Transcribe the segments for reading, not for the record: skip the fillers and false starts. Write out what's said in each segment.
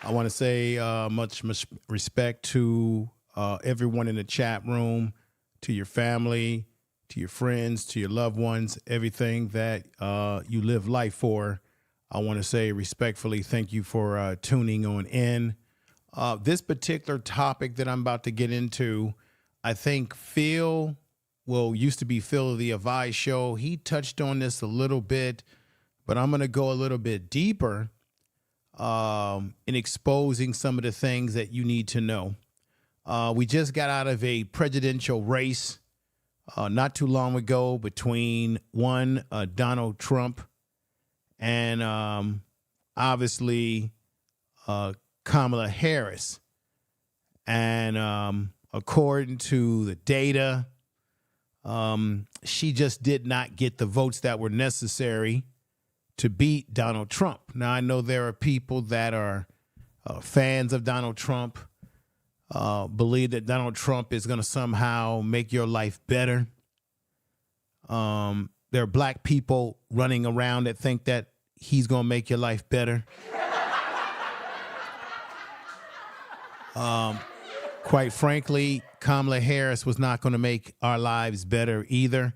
I want to say much respect to everyone in the chat room, to your family, to your friends, to your loved ones, everything that you live life for. I want to say respectfully, thank you for tuning on in. This particular topic that I'm about to get into, I think Phil, used to be Phil of the Advice Show. He touched on this a little bit, but I'm going to go a little bit deeper in exposing some of the things that you need to know. We just got out of a presidential race not too long ago between Donald Trump and obviously Kamala Harris. And according to the data, she just did not get the votes that were necessary to beat Donald Trump. Now, I know there are people that are fans of Donald Trump, believe that Donald Trump is going to somehow make your life better. There are black people running around that think that he's going to make your life better. Quite frankly, Kamala Harris was not going to make our lives better either,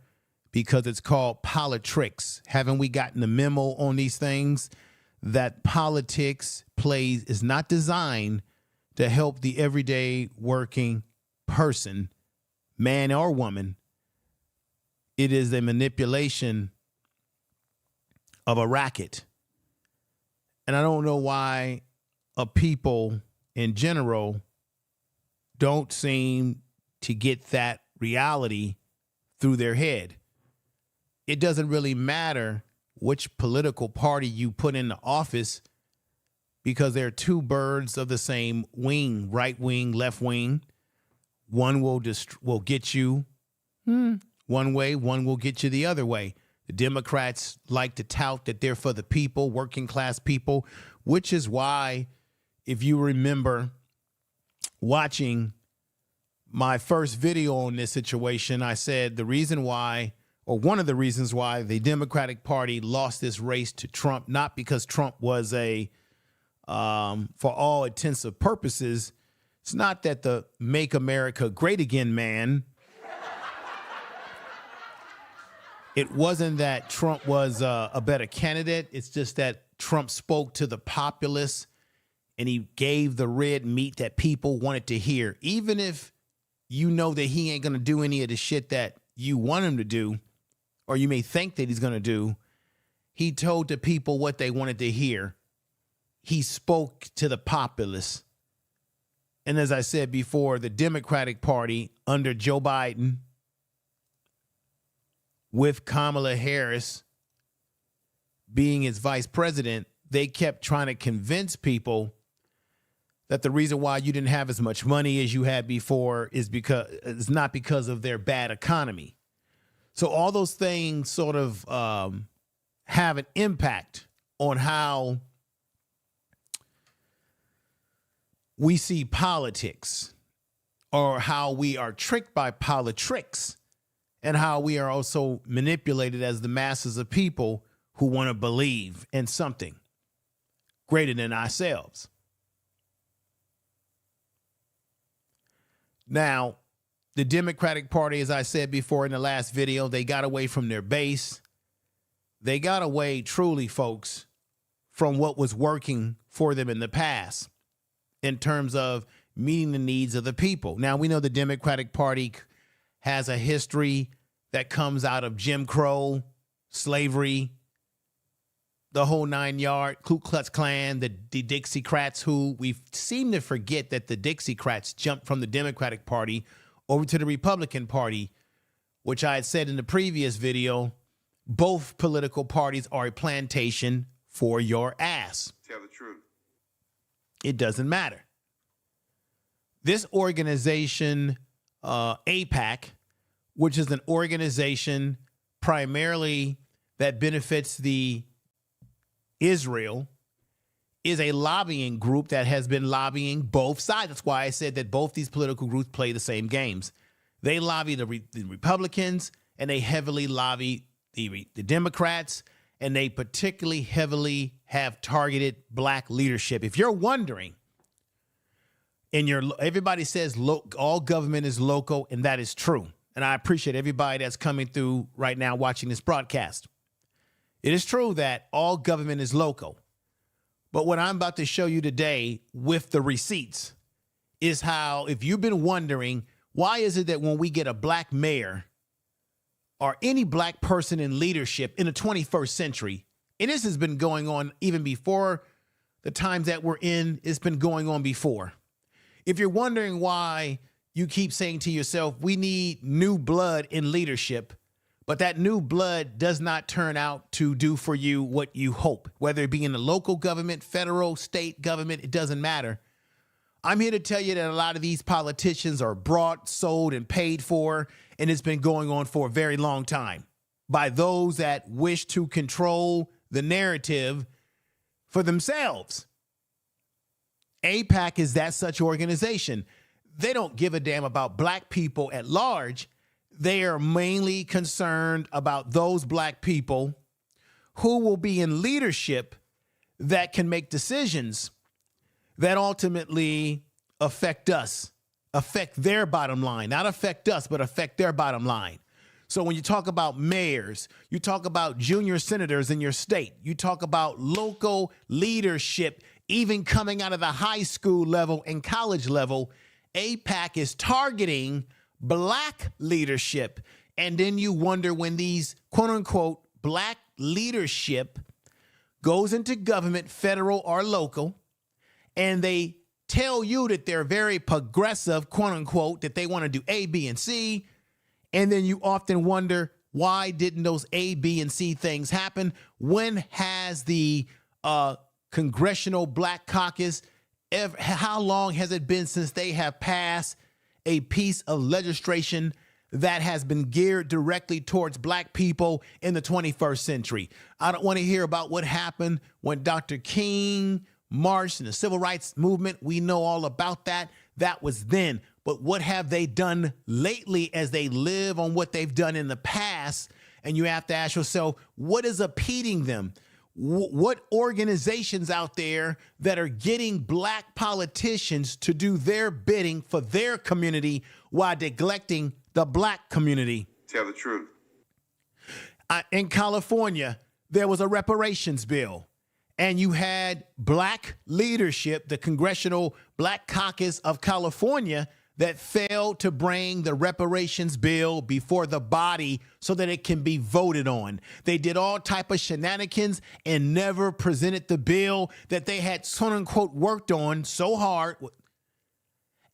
because it's called politics. Haven't we gotten the memo on these things? That politics is not designed to help the everyday working person, man or woman. It is a manipulation of a racket. And I don't know why people in general don't seem to get that reality through their head. It doesn't really matter which political party you put in the office, because they're two birds of the same wing, right wing, left wing. One will get you one way, one will get you the other way. The Democrats like to tout that they're for the people, working class people, which is why, if you remember watching my first video on this situation, I said the reason why, or one of the reasons why, the Democratic Party lost this race to Trump, not because Trump was for all intents and purposes, it's not that the Make America Great Again man. It wasn't that Trump was a better candidate. It's just that Trump spoke to the populace and he gave the red meat that people wanted to hear. Even if you know that he ain't going to do any of the shit that you want him to do, or you may think that he's going to do, he told the people what they wanted to hear. He spoke to the populace. And as I said before, the Democratic Party under Joe Biden with Kamala Harris being his vice president, they kept trying to convince people that the reason why you didn't have as much money as you had before is because it's not because of their bad economy. So all those things sort of have an impact on how we see politics, or how we are tricked by politics, and how we are also manipulated as the masses of people who want to believe in something greater than ourselves. Now, the Democratic Party, as I said before in the last video, they got away from their base. They got away, truly, folks, from what was working for them in the past in terms of meeting the needs of the people. Now, we know the Democratic Party has a history that comes out of Jim Crow, slavery, the whole 9-yard, Ku Klux Klan, the Dixiecrats, who we seem to forget that the Dixiecrats jumped from the Democratic Party over to the Republican Party, which I had said in the previous video, both political parties are a plantation for your ass. Tell the truth. It doesn't matter. This organization, AIPAC, which is an organization primarily that benefits the Israel, is a lobbying group that has been lobbying both sides. That's why I said that both these political groups play the same games. They lobby the Republicans, and they heavily lobby the Democrats, and they particularly heavily have targeted black leadership. If you're wondering in your, everybody says all government is local, and that is true. And I appreciate everybody that's coming through right now watching this broadcast. It is true that all government is local. But what I'm about to show you today with the receipts is how, if you've been wondering, why is it that when we get a black mayor or any black person in leadership in the 21st century, and this has been going on even before the times that we're in, it's been going on before. If you're wondering why you keep saying to yourself, we need new blood in leadership, but that new blood does not turn out to do for you what you hope, whether it be in the local government, federal, state government, it doesn't matter. I'm here to tell you that a lot of these politicians are bought, sold, and paid for, and it's been going on for a very long time by those that wish to control the narrative for themselves. AIPAC is that such organization. They don't give a damn about black people at large. They are mainly concerned about those black people who will be in leadership that can make decisions that ultimately affect us, affect their bottom line, not affect us, but affect their bottom line. So when you talk about mayors, you talk about junior senators in your state, you talk about local leadership, even coming out of the high school level and college level, AIPAC is targeting black leadership. And then you wonder when these quote unquote black leadership goes into government, federal or local, and they tell you that they're very progressive, quote unquote, that they want to do A, B, and C. And then you often wonder, why didn't those A, B, and C things happen? When has the Congressional Black Caucus, how long has it been since they have passed a piece of legislation that has been geared directly towards black people in the 21st century? I don't want to hear about what happened when Dr. King marched in the civil rights movement. We know all about that. That was then. But what have they done lately as they live on what they've done in the past? And you have to ask yourself, what is impeding them? What organizations out there that are getting black politicians to do their bidding for their community while neglecting the black community? Tell the truth. In California, there was a reparations bill, and you had black leadership, the Congressional Black Caucus of California, that failed to bring the reparations bill before the body so that it can be voted on. They did all type of shenanigans and never presented the bill that they had, quote unquote, worked on so hard,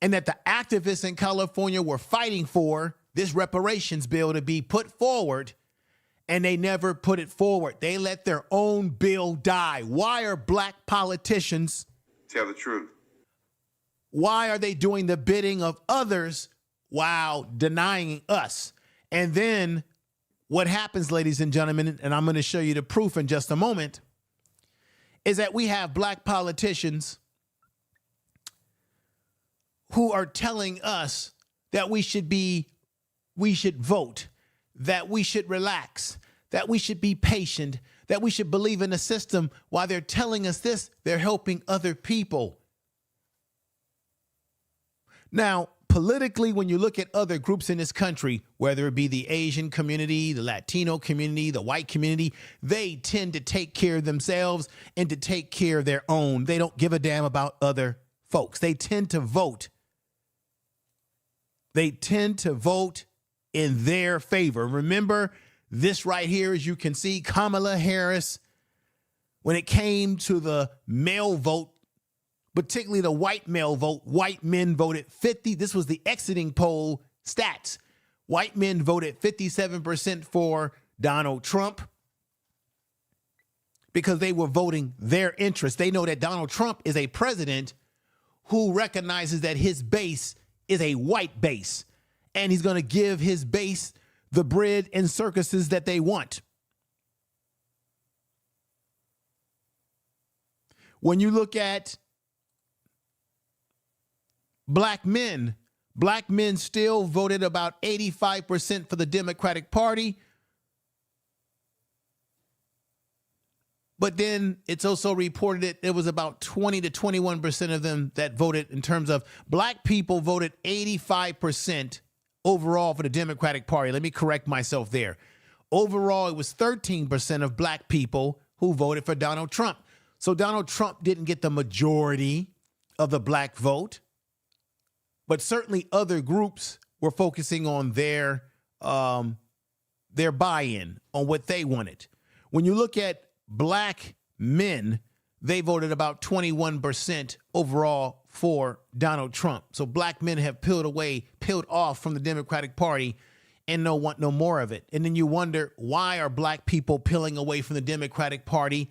and that the activists in California were fighting for this reparations bill to be put forward, and they never put it forward. They let their own bill die. Why are black politicians? Tell the truth. Why are they doing the bidding of others while denying us? And then what happens, ladies and gentlemen, and I'm going to show you the proof in just a moment, is that we have black politicians who are telling us that we should vote, that we should relax, that we should be patient, that we should believe in the system. While they're telling us this, they're helping other people. Now, politically, when you look at other groups in this country, whether it be the Asian community, the Latino community, the white community, they tend to take care of themselves and to take care of their own. They don't give a damn about other folks. They tend to vote. They tend to vote in their favor. Remember this right here, as you can see, Kamala Harris, when it came to the male vote, particularly the white male vote, white men voted 50. This was the exiting poll stats. White men voted 57% for Donald Trump because they were voting their interest. They know that Donald Trump is a president who recognizes that his base is a white base, and he's going to give his base the bread and circuses that they want. When you look at black men still voted about 85% for the Democratic Party. But then it's also reported that there was about 20 to 21% of them that voted in terms of black people voted 85% overall for the Democratic Party. Let me correct myself there. Overall, it was 13% of black people who voted for Donald Trump. So Donald Trump didn't get the majority of the black vote, but certainly other groups were focusing on their buy-in, on what they wanted. When you look at black men, they voted about 21% overall for Donald Trump. So black men have peeled off from the Democratic Party and don't want no more of it. And then you wonder, why are black people peeling away from the Democratic Party?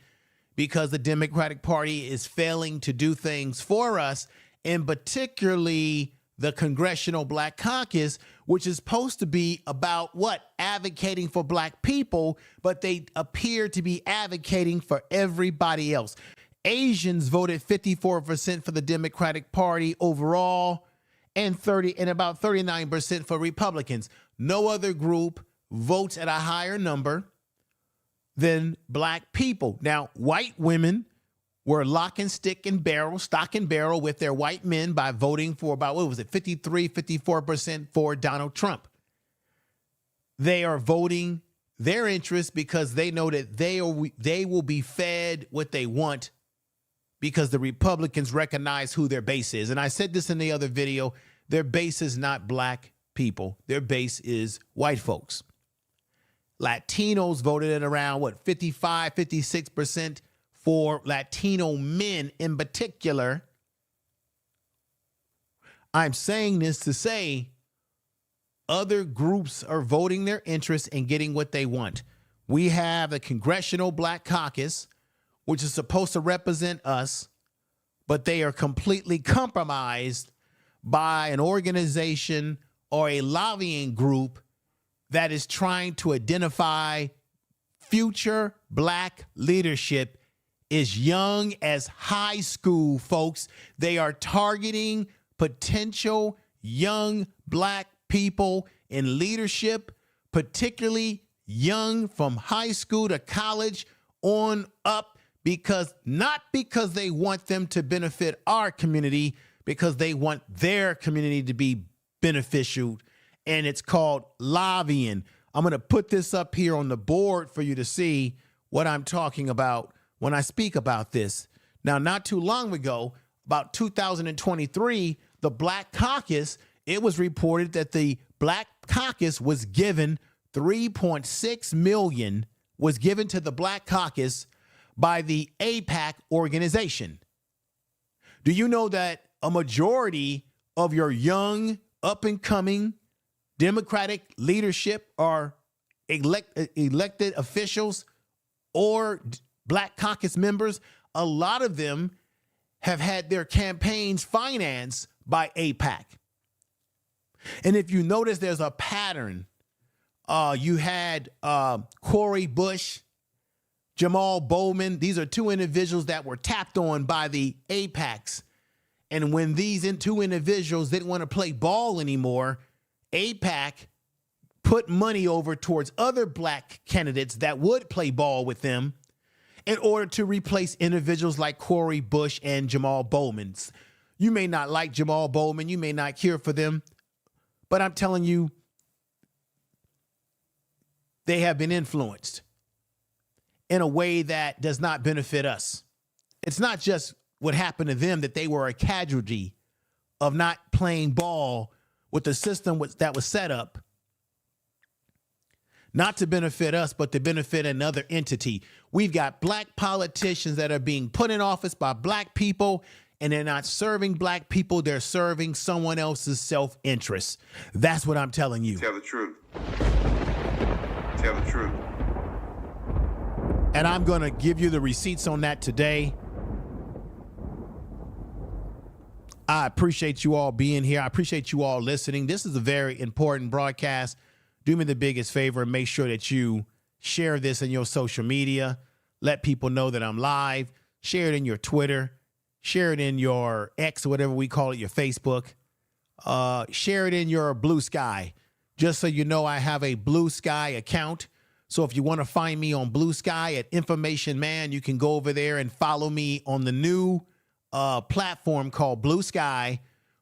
Because the Democratic Party is failing to do things for us, and particularly the Congressional Black Caucus, which is supposed to be about what? Advocating for black people, but they appear to be advocating for everybody else. Asians voted 54% for the Democratic Party overall, and about 39% for Republicans. No other group votes at a higher number than black people. Now, white women were stock and barrel with their white men by voting for about, 54% for Donald Trump. They are voting their interests because they know that they will be fed what they want, because the Republicans recognize who their base is. And I said this in the other video, their base is not black people. Their base is white folks. Latinos voted at around 56% for Latino men in particular. I'm saying this to say other groups are voting their interests and getting what they want. We have the Congressional Black Caucus, which is supposed to represent us, but they are completely compromised by an organization or a lobbying group that is trying to identify future black leadership as young as high school, folks. They are targeting potential young black people in leadership, particularly young from high school to college on up, not because they want them to benefit our community, because they want their community to be beneficial. And it's called lobbying. I'm going to put this up here on the board for you to see what I'm talking about when I speak about this. Now, not too long ago, about 2023, the Black Caucus, it was reported that the Black Caucus was given $3.6 million was given to the Black Caucus by the AIPAC organization. Do you know that a majority of your young, up-and-coming Democratic leadership are elected officials or Black Caucus members? A lot of them have had their campaigns financed by AIPAC. And if you notice, there's a pattern. You had Cori Bush, Jamal Bowman. These are two individuals that were tapped on by the AIPACs. And when these two individuals didn't want to play ball anymore, AIPAC put money over towards other black candidates that would play ball with them in order to replace individuals like Cori Bush and Jamal Bowman. You may not like Jamal Bowman, you may not care for them, but I'm telling you, they have been influenced in a way that does not benefit us. It's not just what happened to them, that they were a casualty of not playing ball with the system that was set up, not to benefit us, but to benefit another entity. We've got black politicians that are being put in office by black people, and they're not serving black people. They're serving someone else's self-interest. That's what I'm telling you. Tell the truth. Tell the truth. And I'm going to give you the receipts on that today. I appreciate you all being here. I appreciate you all listening. This is a very important broadcast. Do me the biggest favor and make sure that you share this in your social media. Let people know that I'm live. Share it in your Twitter. Share it in your X, or whatever we call it, your Facebook. Share it in your Blue Sky. Just so you know, I have a Blue Sky account So if you want to find me on Blue Sky at Information Man, you can go over there and follow me on the new platform called Blue Sky,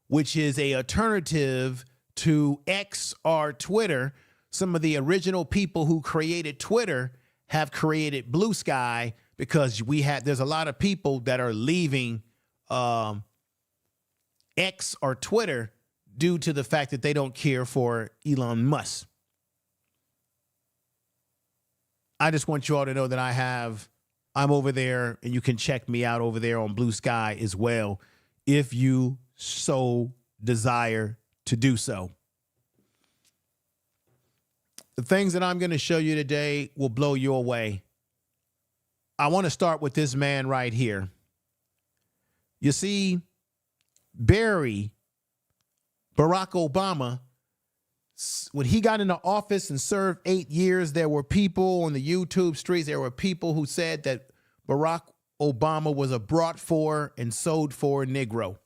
which is a alternative to X or Twitter. Some of the original people who created Twitter have created Blue Sky because there's a lot of people that are leaving X or Twitter due to the fact that they don't care for Elon Musk. I just want you all to know that I'm over there, and you can check me out over there on Blue Sky as well if you so desire to do so. The things that I'm going to show you today will blow you away. I want to start with this man right here. You see, Barack Obama, when he got into office and served 8 years, there were people on the YouTube streets, there were people who said that Barack Obama was a brought for and sold for Negro.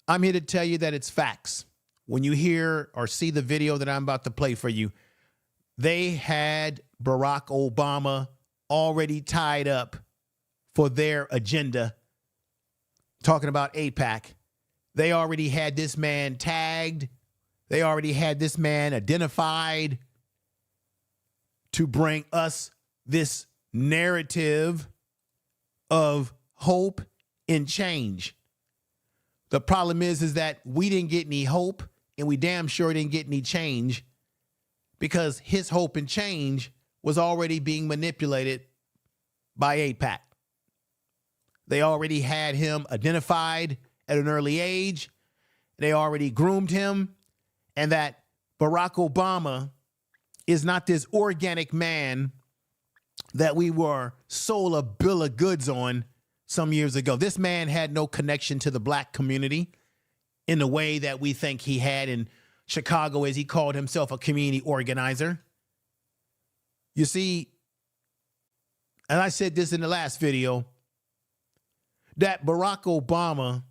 I'm here to tell you that it's facts. When you hear or see the video that I'm about to play for you, they had Barack Obama already tied up for their agenda, talking about AIPAC. They already had this man tagged. They already had this man identified to bring us this narrative of hope and change. The problem is that we didn't get any hope, and we damn sure didn't get any change, because his hope and change was already being manipulated by AIPAC. They already had him identified at an early age. They already groomed him, and that Barack Obama is not this organic man that we were sold a bill of goods on some years ago. This man had no connection to the black community in the way that we think he had in Chicago, as he called himself a community organizer. You see, and I said this in the last video, that Barack Obama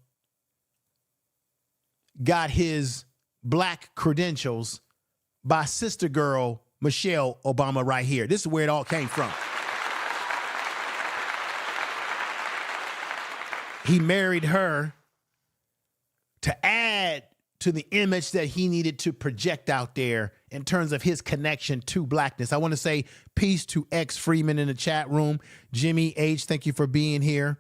got his black credentials by sister girl Michelle Obama right here. This is where it all came from. He married her to add to the image that he needed to project out there in terms of his connection to blackness. I want to say peace to X Freeman in the chat room. Jimmy H, thank you for being here.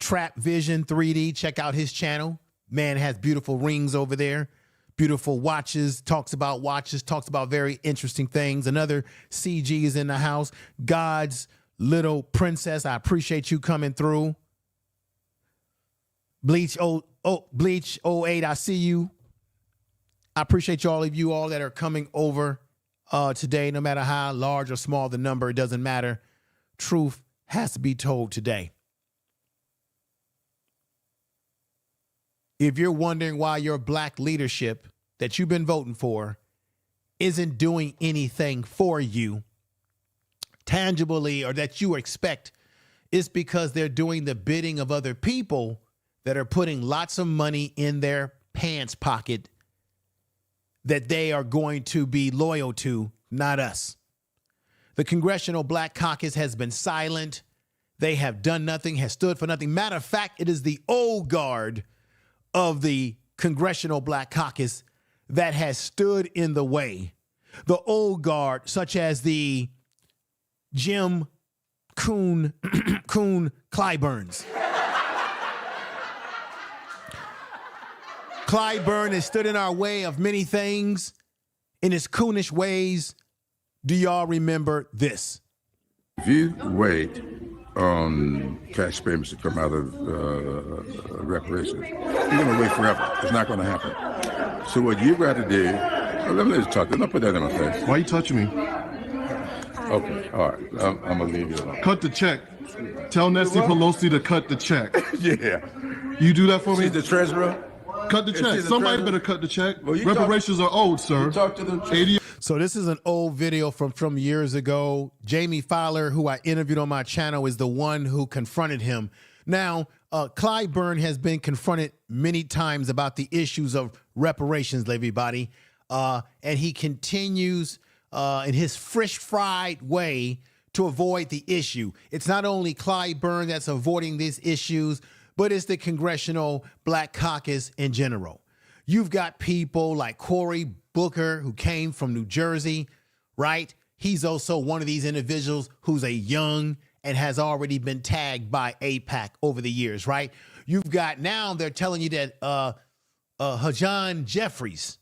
Trap Vision 3D, check out his channel. Man has beautiful rings over there, beautiful watches, talks about very interesting things. Another CG is in the house. God's little princess, I appreciate you coming through. Bleach 08, I see you. I appreciate all of you all that are coming over today, no matter how large or small the number, it doesn't matter. Truth has to be told today. If you're wondering why your black leadership that you've been voting for isn't doing anything for you tangibly, or that you expect, it's because they're doing the bidding of other people that are putting lots of money in their pants pocket that they are going to be loyal to, not us. The Congressional Black Caucus has been silent. They have done nothing, has stood for nothing. Matter of fact, it is the old guard of the Congressional Black Caucus that has stood in the way. The old guard, such as the Jim Coon Clyburns. Clyburn has stood in our way of many things in his coonish ways. Do y'all remember this? If you wait on tax payments to come out of reparations, you're going to wait forever. It's not going to happen. So what you got to do, let me just talk. Don't put that in my face. Why are you touching me? Okay, all right. I'm going to leave you alone. Cut the check. Tell Nancy Pelosi to cut the check. Yeah. You do that for me? She's the treasurer. Cut the check. Somebody better cut the check. Well, reparations are owed, sir. You talk to them. So this is an old video from years ago. Jamie Fowler, who I interviewed on my channel, is the one who confronted him. Now, Clyburn has been confronted many times about the issues of reparations, everybody. And he continues in his fresh fried way to avoid the issue. It's not only Clyburn that's avoiding these issues, but it's the Congressional Black Caucus in general. You've got people like Cory Booker, who came from New Jersey, right? He's also one of these individuals who's a young and has already been tagged by AIPAC over the years, right? You've got now they're telling you that Hajan Jeffries,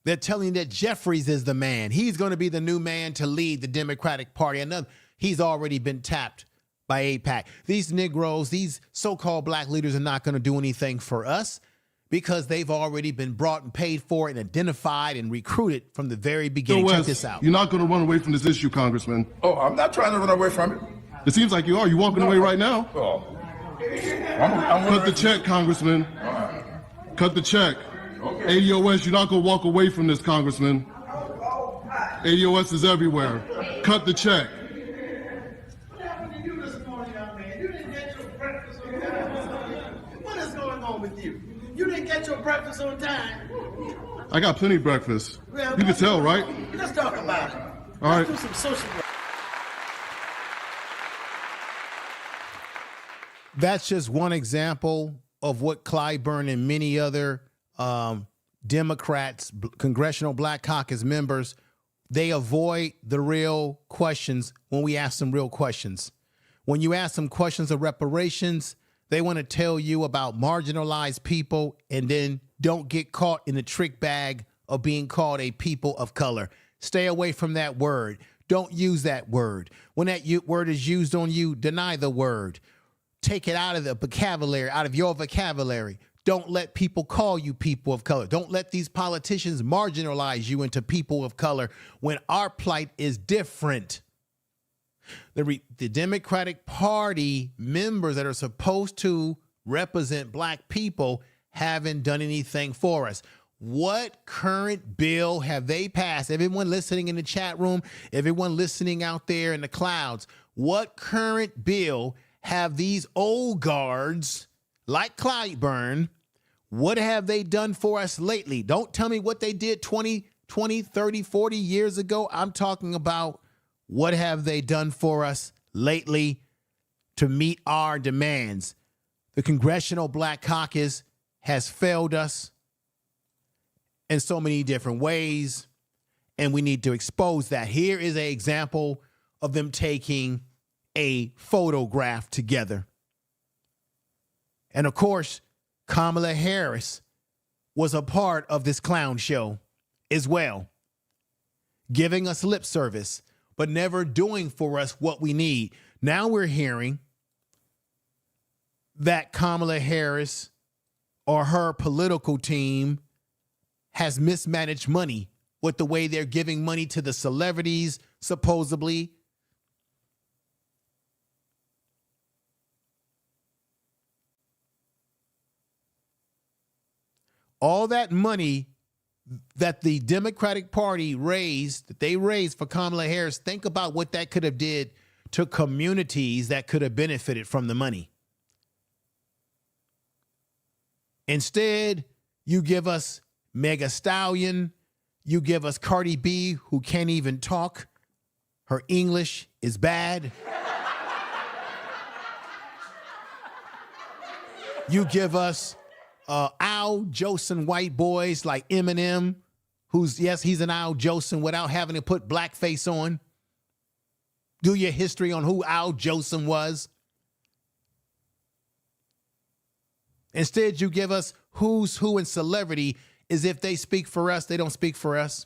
they're telling you that Jeffries is the man. He's going to be the new man to lead the Democratic Party. He's already been tapped by AIPAC. These Negroes, these so-called black leaders are not going to do anything for us because they've already been brought and paid for and identified and recruited from the very beginning. Check this out. You're not going to run away from this issue, Congressman. Oh, I'm not trying to run away from it. It seems like you are. You're walking away right now. Oh. Cut the check, Congressman. Cut the check. Okay. ADOS, you're not going to walk away from this, Congressman. ADOS is everywhere. Cut the check. What is going on with you? You didn't get your breakfast on time. I got plenty of breakfast. Well, you can tell, right? Let's talk about it. All right. Let's do some social work. That's just one example of what Clyburn and many other Democrats, Congressional Black Caucus members, they avoid the real questions when we ask them real questions. When you ask them questions of reparations, they want to tell you about marginalized people and then don't get caught in the trick bag of being called a people of color. Stay away from that word. Don't use that word. When that word is used on you, deny the word. Take it out of the vocabulary, out of your vocabulary. Don't let people call you people of color. Don't let these politicians marginalize you into people of color when our plight is different. The Democratic Party members that are supposed to represent black people haven't done anything for us. What current bill have they passed? Everyone listening in the chat room, everyone listening out there in the clouds, what current bill have these old guards like Clyburn, what have they done for us lately? Don't tell me what they did 20, 30, 40 years ago. I'm talking about what have they done for us lately to meet our demands. The Congressional Black Caucus has failed us in so many different ways, and we need to expose that. Here is an example of them taking a photograph together. And of course, Kamala Harris was a part of this clown show as well, giving us lip service, but never doing for us what we need. Now we're hearing that Kamala Harris or her political team has mismanaged money with the way they're giving money to the celebrities, supposedly. All that money that the Democratic Party raised, that they raised for Kamala Harris, think about what that could have did to communities that could have benefited from the money. Instead, you give us Mega Stallion, you give us Cardi B, who can't even talk. Her English is bad. You give us Al Jolson white boys like Eminem, who's, yes, he's an Al Jolson without having to put blackface on. Do your history on who Al Jolson was. Instead, you give us who's who in celebrity as if they speak for us. They don't speak for us.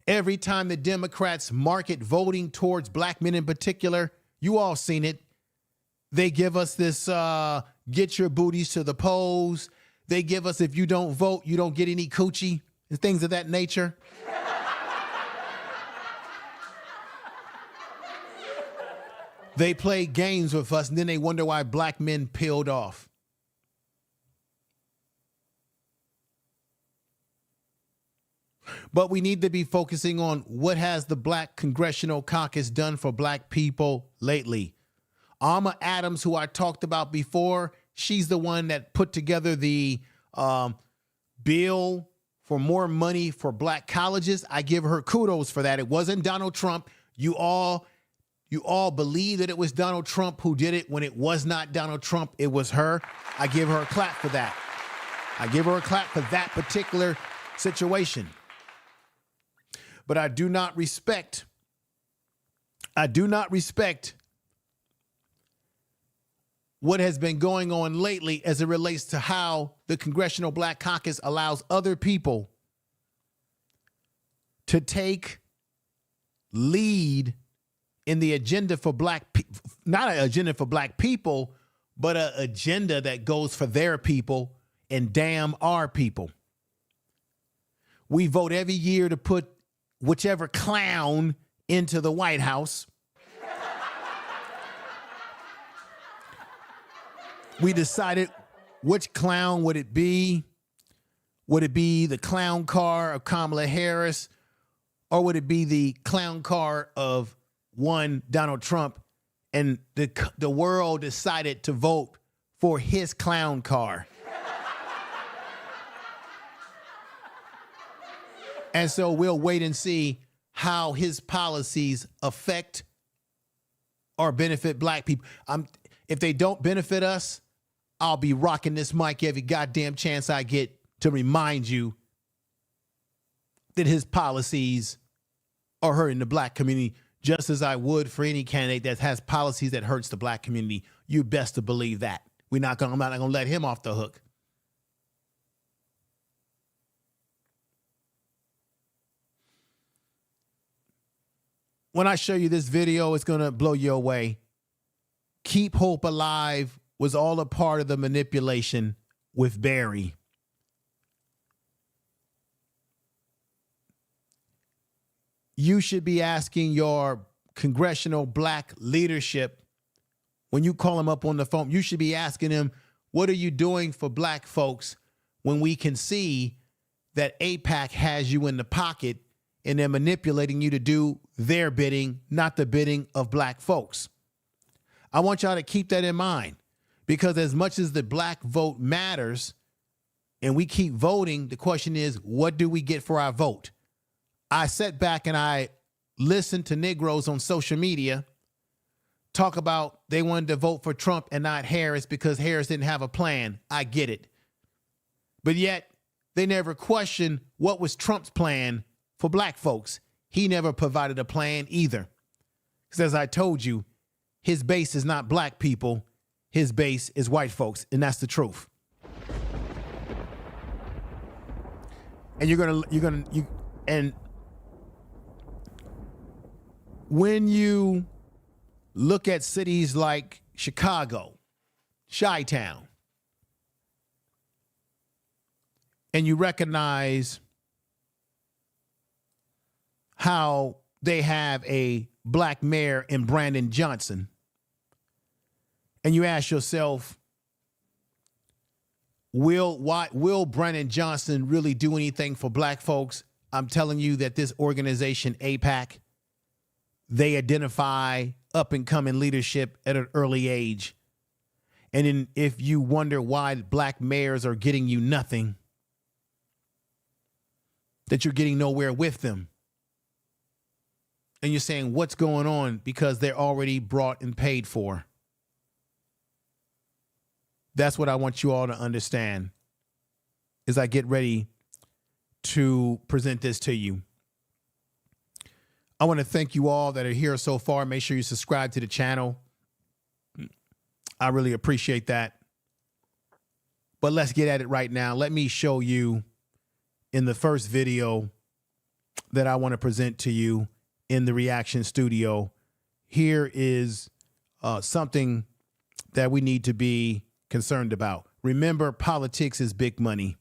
Every time the Democrats market voting towards black men in particular, you all seen it. They give us this get your booties to the polls. They give us, if you don't vote, you don't get any coochie and things of that nature. They play games with us and then they wonder why black men peeled off. But we need to be focusing on what has the Black Congressional Caucus done for black people lately. Alma Adams, who I talked about before, she's the one that put together the bill for more money for black colleges. I give her kudos for that. It wasn't Donald Trump. You all believe that it was Donald Trump who did it when it was not Donald Trump. It was her. I give her a clap for that. I give her a clap for that particular situation. But I do not respect what has been going on lately as it relates to how the Congressional Black Caucus allows other people to take lead in the agenda for not an agenda for black people, but an agenda that goes for their people and damn our people. We vote every year to put whichever clown into the White House. We decided which clown would it be? Would it be the clown car of Kamala Harris, or would it be the clown car of one Donald Trump? And the world decided to vote for his clown car. And so we'll wait and see how his policies affect or benefit black people. If they don't benefit us, I'll be rocking this mic every goddamn chance I get to remind you that his policies are hurting the black community, just as I would for any candidate that has policies that hurts the black community. You best to believe that. I'm not gonna let him off the hook. When I show you this video, it's gonna blow you away. Keep Hope Alive was all a part of the manipulation with Barry. You should be asking your congressional black leadership, when you call them up on the phone, you should be asking them, what are you doing for black folks when we can see that AIPAC has you in the pocket and they're manipulating you to do their bidding, not the bidding of black folks? I want y'all to keep that in mind, because as much as the black vote matters and we keep voting, the question is, what do we get for our vote? I sat back and I listened to Negroes on social media talk about they wanted to vote for Trump and not Harris because Harris didn't have a plan. I get it. But yet they never questioned what was Trump's plan for black folks. He never provided a plan either. Because as I told you, his base is not black people. His base is white folks, and that's the truth. And and when you look at cities like Chicago, Chi-Town, and you recognize how they have a black mayor in Brandon Johnson, and you ask yourself, will Brandon Johnson really do anything for black folks? I'm telling you that this organization, AIPAC, they identify up-and-coming leadership at an early age. And then if you wonder why black mayors are getting you nothing, that you're getting nowhere with them, and you're saying, what's going on? Because they're already brought and paid for. That's what I want you all to understand as I get ready to present this to you. I want to thank you all that are here so far. Make sure you subscribe to the channel. I really appreciate that. But let's get at it right now. Let me show you in the first video that I want to present to you in the reaction studio. Here is something that we need to be concerned about. Remember, politics is big money.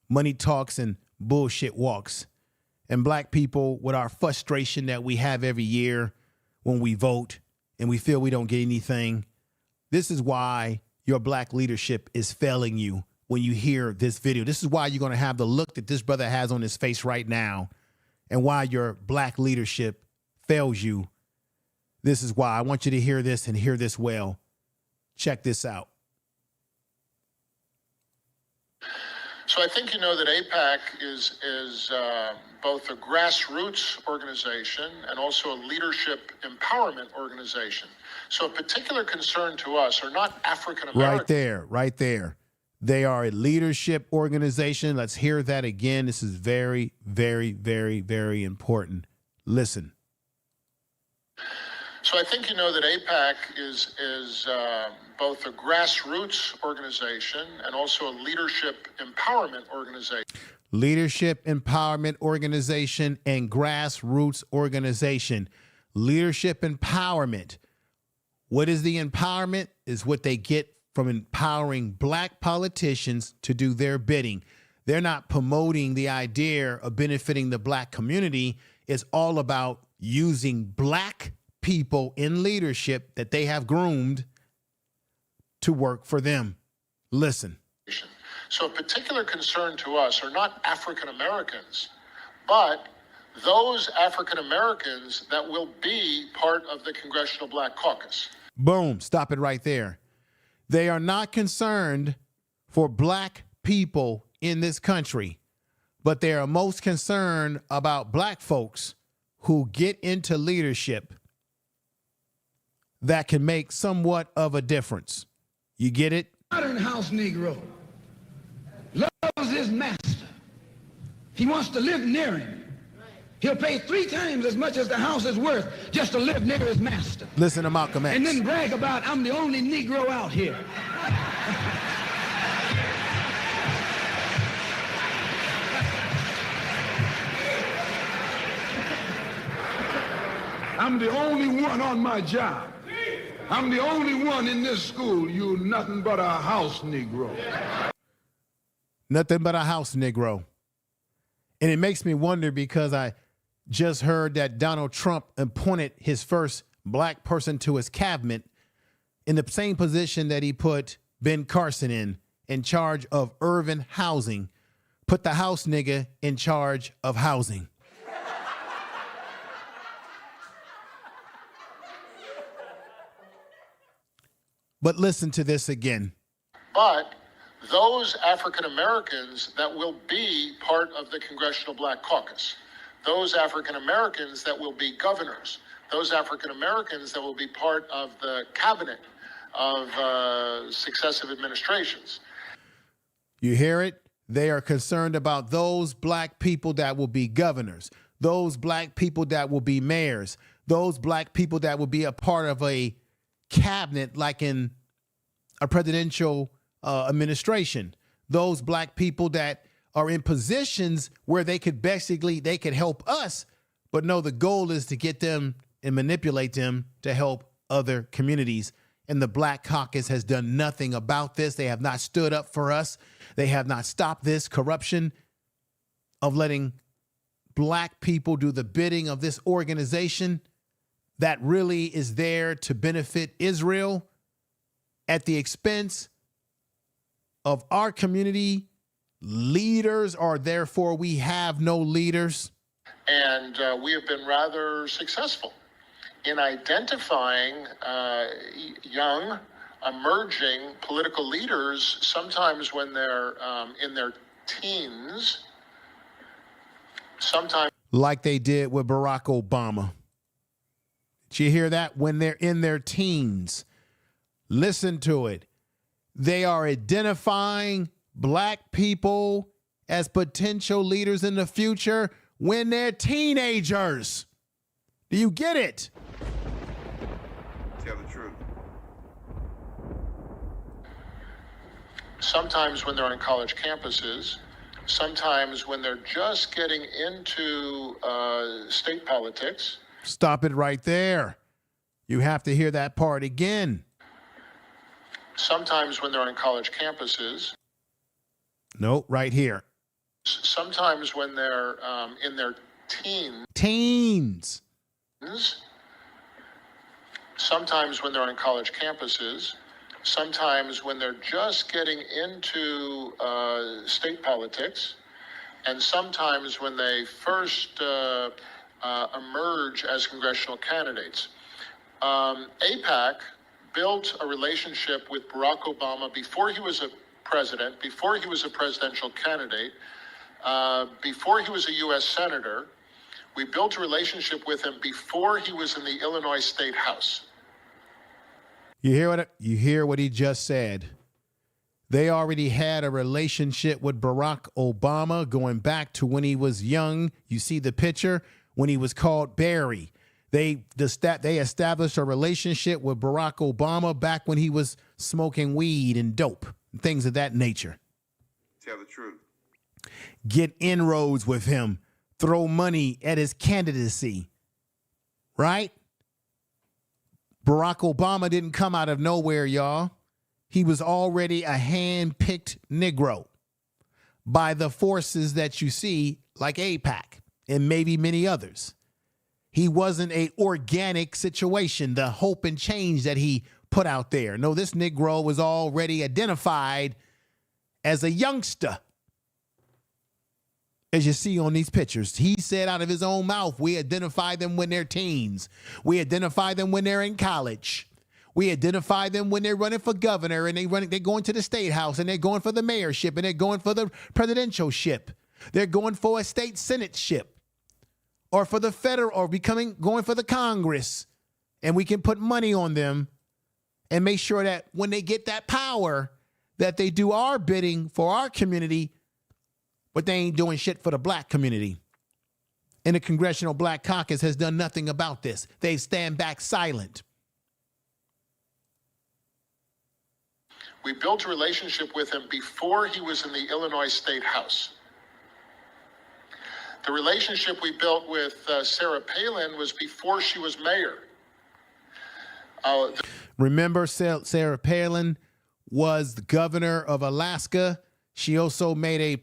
Money talks and bullshit walks. And black people, with our frustration that we have every year when we vote and we feel we don't get anything, this is why your black leadership is failing you when you hear this video. This is why you're going to have the look that this brother has on his face right now, and why your black leadership fails you. This is why. I want you to hear this and hear this well. Check this out. So I think you know that AIPAC is both a grassroots organization and also a leadership empowerment organization. So a particular concern to us are not African Americans. Right there. They are a leadership organization. Let's hear that again. This is very, very, very, very important. Listen. So I think you know that AIPAC is both a grassroots organization and also a leadership empowerment organization. Leadership empowerment organization and grassroots organization. Leadership empowerment. What is the empowerment? Is what they get from empowering black politicians to do their bidding. They're not promoting the idea of benefiting the black community. It's all about using black people in leadership that they have groomed to work for them. Listen. So a particular concern to us are not African Americans, but those African Americans that will be part of the Congressional Black Caucus. Boom. Stop it right there. They are not concerned for black people in this country, but they are most concerned about black folks who get into leadership that can make somewhat of a difference. You get it? Modern house Negro loves his master. He wants to live near him. He'll pay 3 times as much as the house is worth just to live near his master. Listen to Malcolm X. And then brag about, I'm the only Negro out here. I'm the only one on my job. I'm the only one in this school. You nothing but a house Negro. Nothing but a house Negro. And it makes me wonder because I just heard that Donald Trump appointed his first black person to his cabinet in the same position that he put Ben Carson in charge of urban housing, put the house nigga in charge of housing. But listen to this again. But those African Americans that will be part of the Congressional Black Caucus, those African Americans that will be governors, those African Americans that will be part of the cabinet of successive administrations. You hear it? They are concerned about those black people that will be governors, those black people that will be mayors, those black people that will be a part of a cabinet like in a presidential administration, those black people that are in positions where they could help us, but no, the goal is to get them and manipulate them to help other communities. And the Black Caucus has done nothing about this. They have not stood up for us. They have not stopped this corruption of letting black people do the bidding of this organization that really is there to benefit Israel at the expense of our community. Leaders are therefore we have no leaders. And we have been rather successful in identifying young, emerging political leaders, sometimes when they're in their teens, sometimes like they did with Barack Obama. Did you hear that? When they're in their teens. Listen to it. They are identifying black people as potential leaders in the future when they're teenagers. Do you get it? Tell the truth. sometimes when they're on college campuses, sometimes when they're just getting into state politics. Stop it right there. You have to hear that part again. Sometimes when they're on college campuses. No, right here. Sometimes when they're in their teens. Sometimes when they're on college campuses. Sometimes when they're just getting into state politics. And sometimes when they first emerge as congressional candidates. AIPAC built a relationship with Barack Obama before he was a president, before he was a presidential candidate, before he was a U.S. Senator. We built a relationship with him before he was in the Illinois State House. You hear what he just said. They already had a relationship with Barack Obama going back to when he was young. You see the picture when he was called Barry. They established a relationship with Barack Obama back when he was smoking weed and dope, and things of that nature. Tell the truth. Get inroads with him, throw money at his candidacy, right? Barack Obama didn't come out of nowhere, y'all. He was already a hand-picked Negro by the forces that you see, like AIPAC and maybe many others. He wasn't an organic situation, the hope and change that he put out there. No, this Negro was already identified as a youngster. As you see on these pictures, he said out of his own mouth, we identify them when they're teens. We identify them when they're in college. We identify them when they're running for governor and they're going to the state house and they're going for the mayorship and they're going for the presidentialship. They're going for a state senateship or for the federal or going for the Congress. And we can put money on them and make sure that when they get that power, that they do our bidding for our community, but they ain't doing shit for the black community. And the Congressional Black Caucus has done nothing about this. They stand back silent. We built a relationship with him before he was in the Illinois State House. The relationship we built with Sarah Palin was before she was mayor. Remember, Sarah Palin was the governor of Alaska. She also made a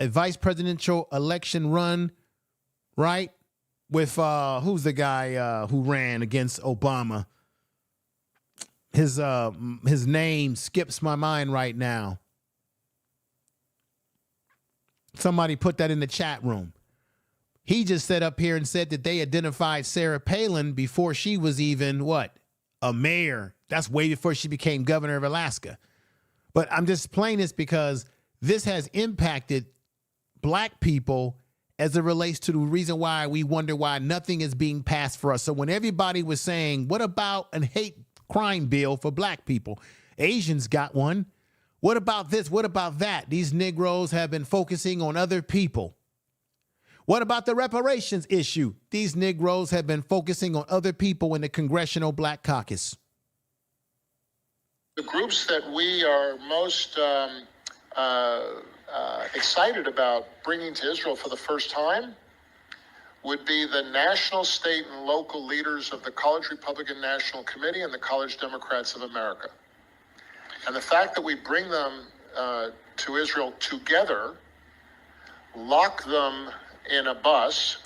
vice presidential election run, right? With who's the guy who ran against Obama? His name skips my mind right now. Somebody put that in the chat room. He just sat up here and said that they identified Sarah Palin before she was even a mayor. That's way before she became governor of Alaska. But I'm just playing this because this has impacted black people as it relates to the reason why we wonder why nothing is being passed for us. So when everybody was saying, what about a hate crime bill for black people? Asians got one. What about this? What about that? These Negroes have been focusing on other people. What about the reparations issue? These Negroes have been focusing on other people in the Congressional Black Caucus. The groups that we are most excited about bringing to Israel for the first time would be the national, state, and local leaders of the College Republican National Committee and the College Democrats of America. And the fact that we bring them to Israel together, lock them in a bus.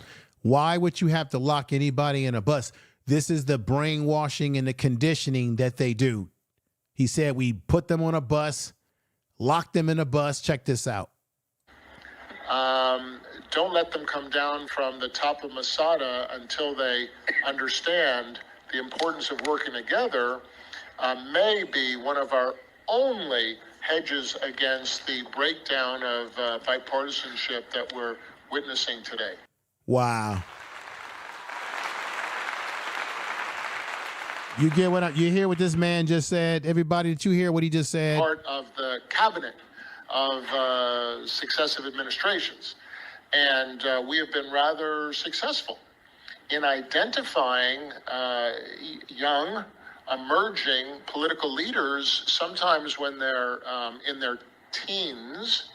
Why would you have to lock anybody in a bus? This is the brainwashing and the conditioning that they do. He said we put them on a bus, lock them in a bus. Check this out. Don't let them come down from the top of Masada until they understand the importance of working together. May be one of our only hedges against the breakdown of bipartisanship that we're witnessing today. Wow. You hear what this man just said? Everybody, did you hear what he just said? Part of the cabinet of successive administrations. And we have been rather successful in identifying young, emerging political leaders, sometimes when they're in their teens,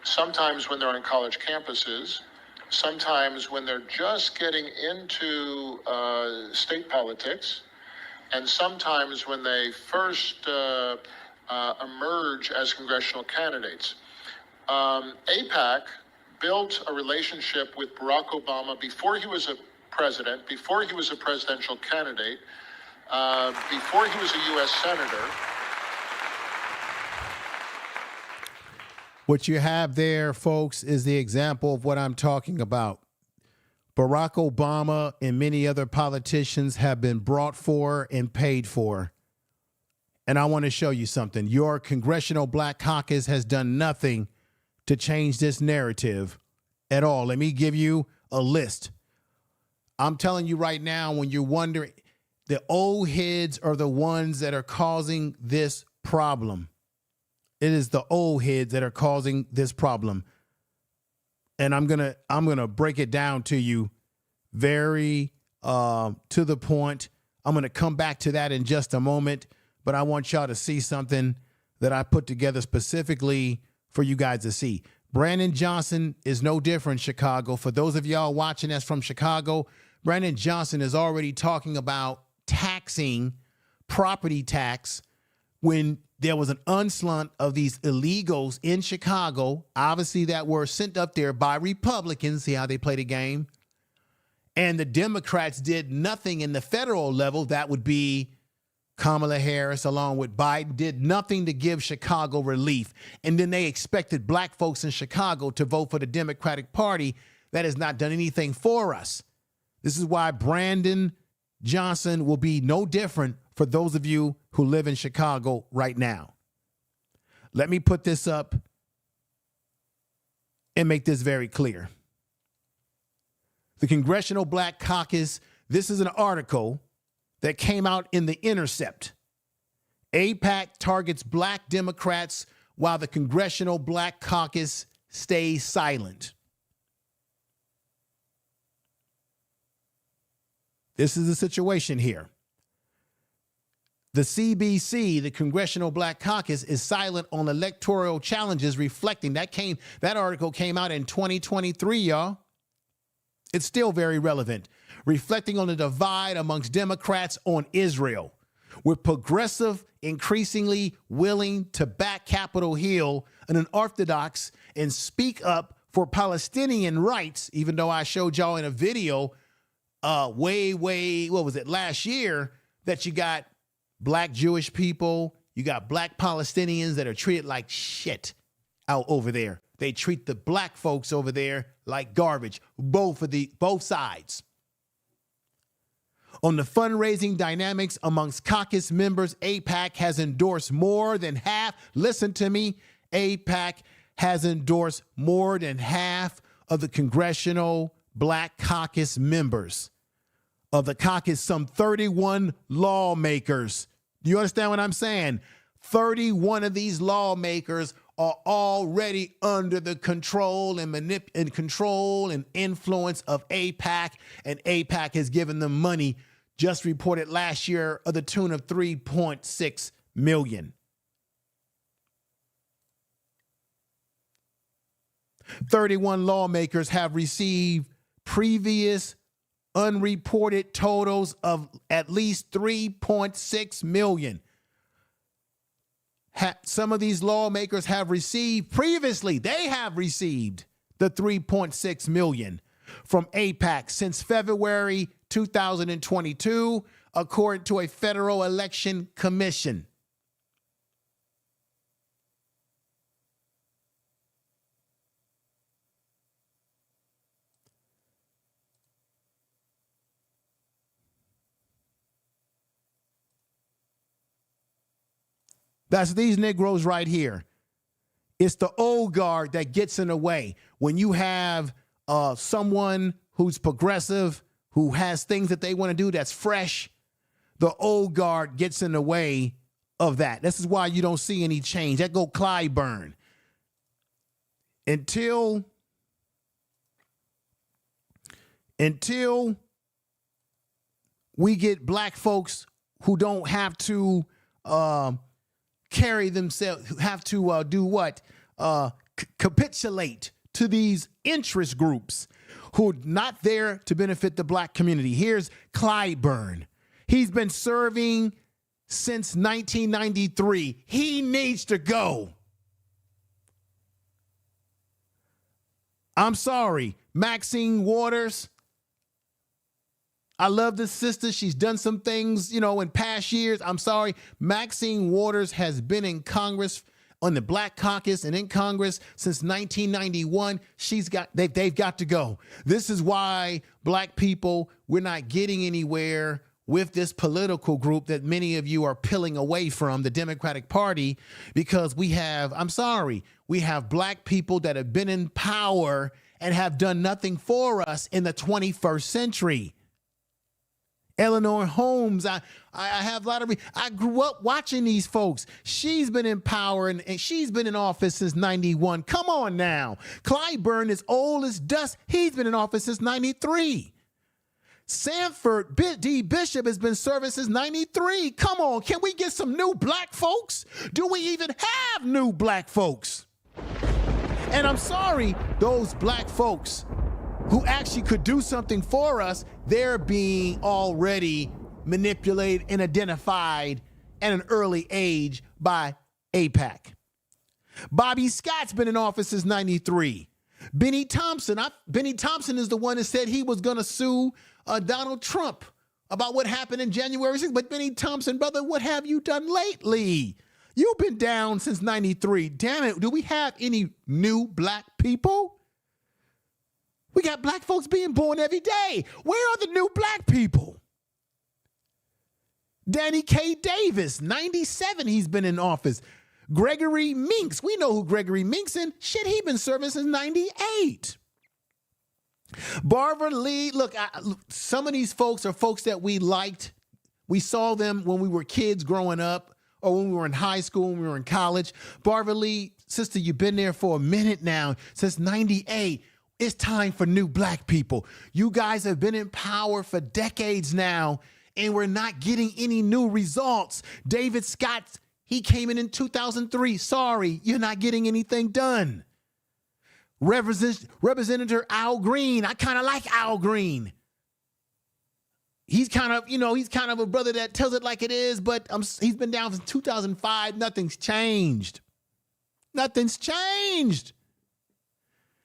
sometimes when they're on college campuses, sometimes when they're just getting into state politics, and sometimes when they first emerge as congressional candidates. AIPAC built a relationship with Barack Obama before he was a president, before he was a presidential candidate, before he was a U.S. senator. What you have there, folks, is the example of what I'm talking about. Barack Obama and many other politicians have been brought for and paid for. And I want to show you something. Your Congressional Black Caucus has done nothing to change this narrative at all. Let me give you a list. I'm telling you right now, when you're wondering, the old heads are the ones that are causing this problem. It is the old heads that are causing this problem. And I'm gonna break it down to you very to the point. I'm gonna come back to that in just a moment, but I want y'all to see something that I put together specifically for you guys to see. Brandon Johnson is no different, Chicago. For those of y'all watching us from Chicago, Brandon Johnson is already talking about taxing property tax when there was an onslaught of these illegals in Chicago, obviously that were sent up there by Republicans. See how they play the game? And the Democrats did nothing in the federal level. That would be Kamala Harris along with Biden, did nothing to give Chicago relief. And then they expected black folks in Chicago to vote for the Democratic Party. That has not done anything for us. This is why Brandon Johnson will be no different for those of you who live in Chicago right now. Let me put this up and make this very clear. The Congressional Black Caucus, this is an article that came out in The Intercept. AIPAC targets black Democrats while the Congressional Black Caucus stays silent. This is the situation here. The CBC, the Congressional Black Caucus, is silent on electoral challenges reflecting. That article came out in 2023, y'all. It's still very relevant. Reflecting on the divide amongst Democrats on Israel, with progressive increasingly willing to back Capitol Hill and unorthodox and speak up for Palestinian rights, even though I showed y'all in a video last year, that you got black Jewish people, you got black Palestinians that are treated like shit out over there. They treat the black folks over there like garbage, both sides. On the fundraising dynamics amongst caucus members, AIPAC has endorsed more than half. Listen to me. AIPAC has endorsed more than half of the Congressional Black Caucus members. Of the caucus, some 31 lawmakers. Do you understand what I'm saying? 31 of these lawmakers are already under the control and influence of AIPAC, and AIPAC has given them money, just reported last year, of the tune of $3.6 million. 31 lawmakers have received previous unreported totals of at least $3.6 million. Some of these lawmakers have received previously, they have received the $3.6 million from AIPAC since February 2022, according to a federal election commission. That's these Negroes right here. It's the old guard that gets in the way. When you have someone who's progressive, who has things that they want to do that's fresh, the old guard gets in the way of that. This is why you don't see any change. That go Clyburn. Until we get black folks who don't have to carry themselves, have to do what? Capitulate to these interest groups who are not there to benefit the black community. Here's Clyburn. He's been serving since 1993. He needs to go. I'm sorry, Maxine Waters. I love this sister. She's done some things, in past years. I'm sorry. Maxine Waters has been in Congress on the Black Caucus and in Congress since 1991. They've got to go. This is why black people, we're not getting anywhere with this political group that many of you are peeling away from, the Democratic Party, because we have black people that have been in power and have done nothing for us in the 21st century. Eleanor Holmes, I have a lot of, I grew up watching these folks. She's been in power and she's been in office since 91. Come on now. Clyburn is old as dust. He's been in office since 93. Sanford D. Bishop has been serving since 93. Come on, can we get some new black folks? Do we even have new black folks? And I'm sorry, those black folks who actually could do something for us, they're being already manipulated and identified at an early age by AIPAC. Bobby Scott's been in office since 93. Benny Thompson is the one that said he was going to sue Donald Trump about what happened in January 6th. But Benny Thompson, brother, what have you done lately? You've been down since 93. Damn it, do we have any new black people? We got black folks being born every day. Where are the new black people? Danny K. Davis, 97, he's been in office. Gregory Minks, we know who Gregory Minks is. Shit, he been serving since 98. Barbara Lee, look, some of these folks are folks that we liked. We saw them when we were kids growing up or when we were in high school, when we were in college. Barbara Lee, sister, you've been there for a minute now, since 98. It's time for new black people. You guys have been in power for decades now, and we're not getting any new results. David Scott, he came in 2003. Sorry, you're not getting anything done. Representative Al Green, I kind of like Al Green. He's kind of a brother that tells it like it is, but he's been down since 2005. Nothing's changed. Nothing's changed.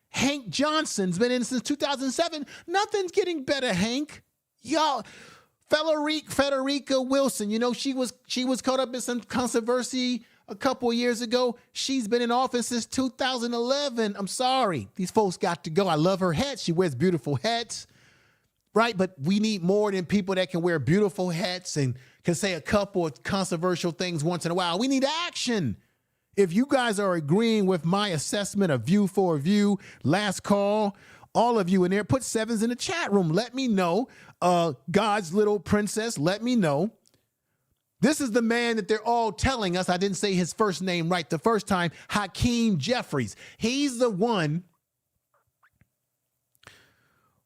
Hank Johnson's been in since 2007. Nothing's getting better, Hank. Y'all, Federica Wilson, she was caught up in some controversy a couple of years ago. She's been in office since 2011. I'm sorry. These folks got to go. I love her hat. She wears beautiful hats, right? But we need more than people that can wear beautiful hats and can say a couple of controversial things once in a while. We need action. If you guys are agreeing with my assessment of View for View, last call, all of you in there, put sevens in the chat room. Let me know. God's little princess, let me know. This is the man that they're all telling us. I didn't say his first name right the first time. Hakeem Jeffries. He's the one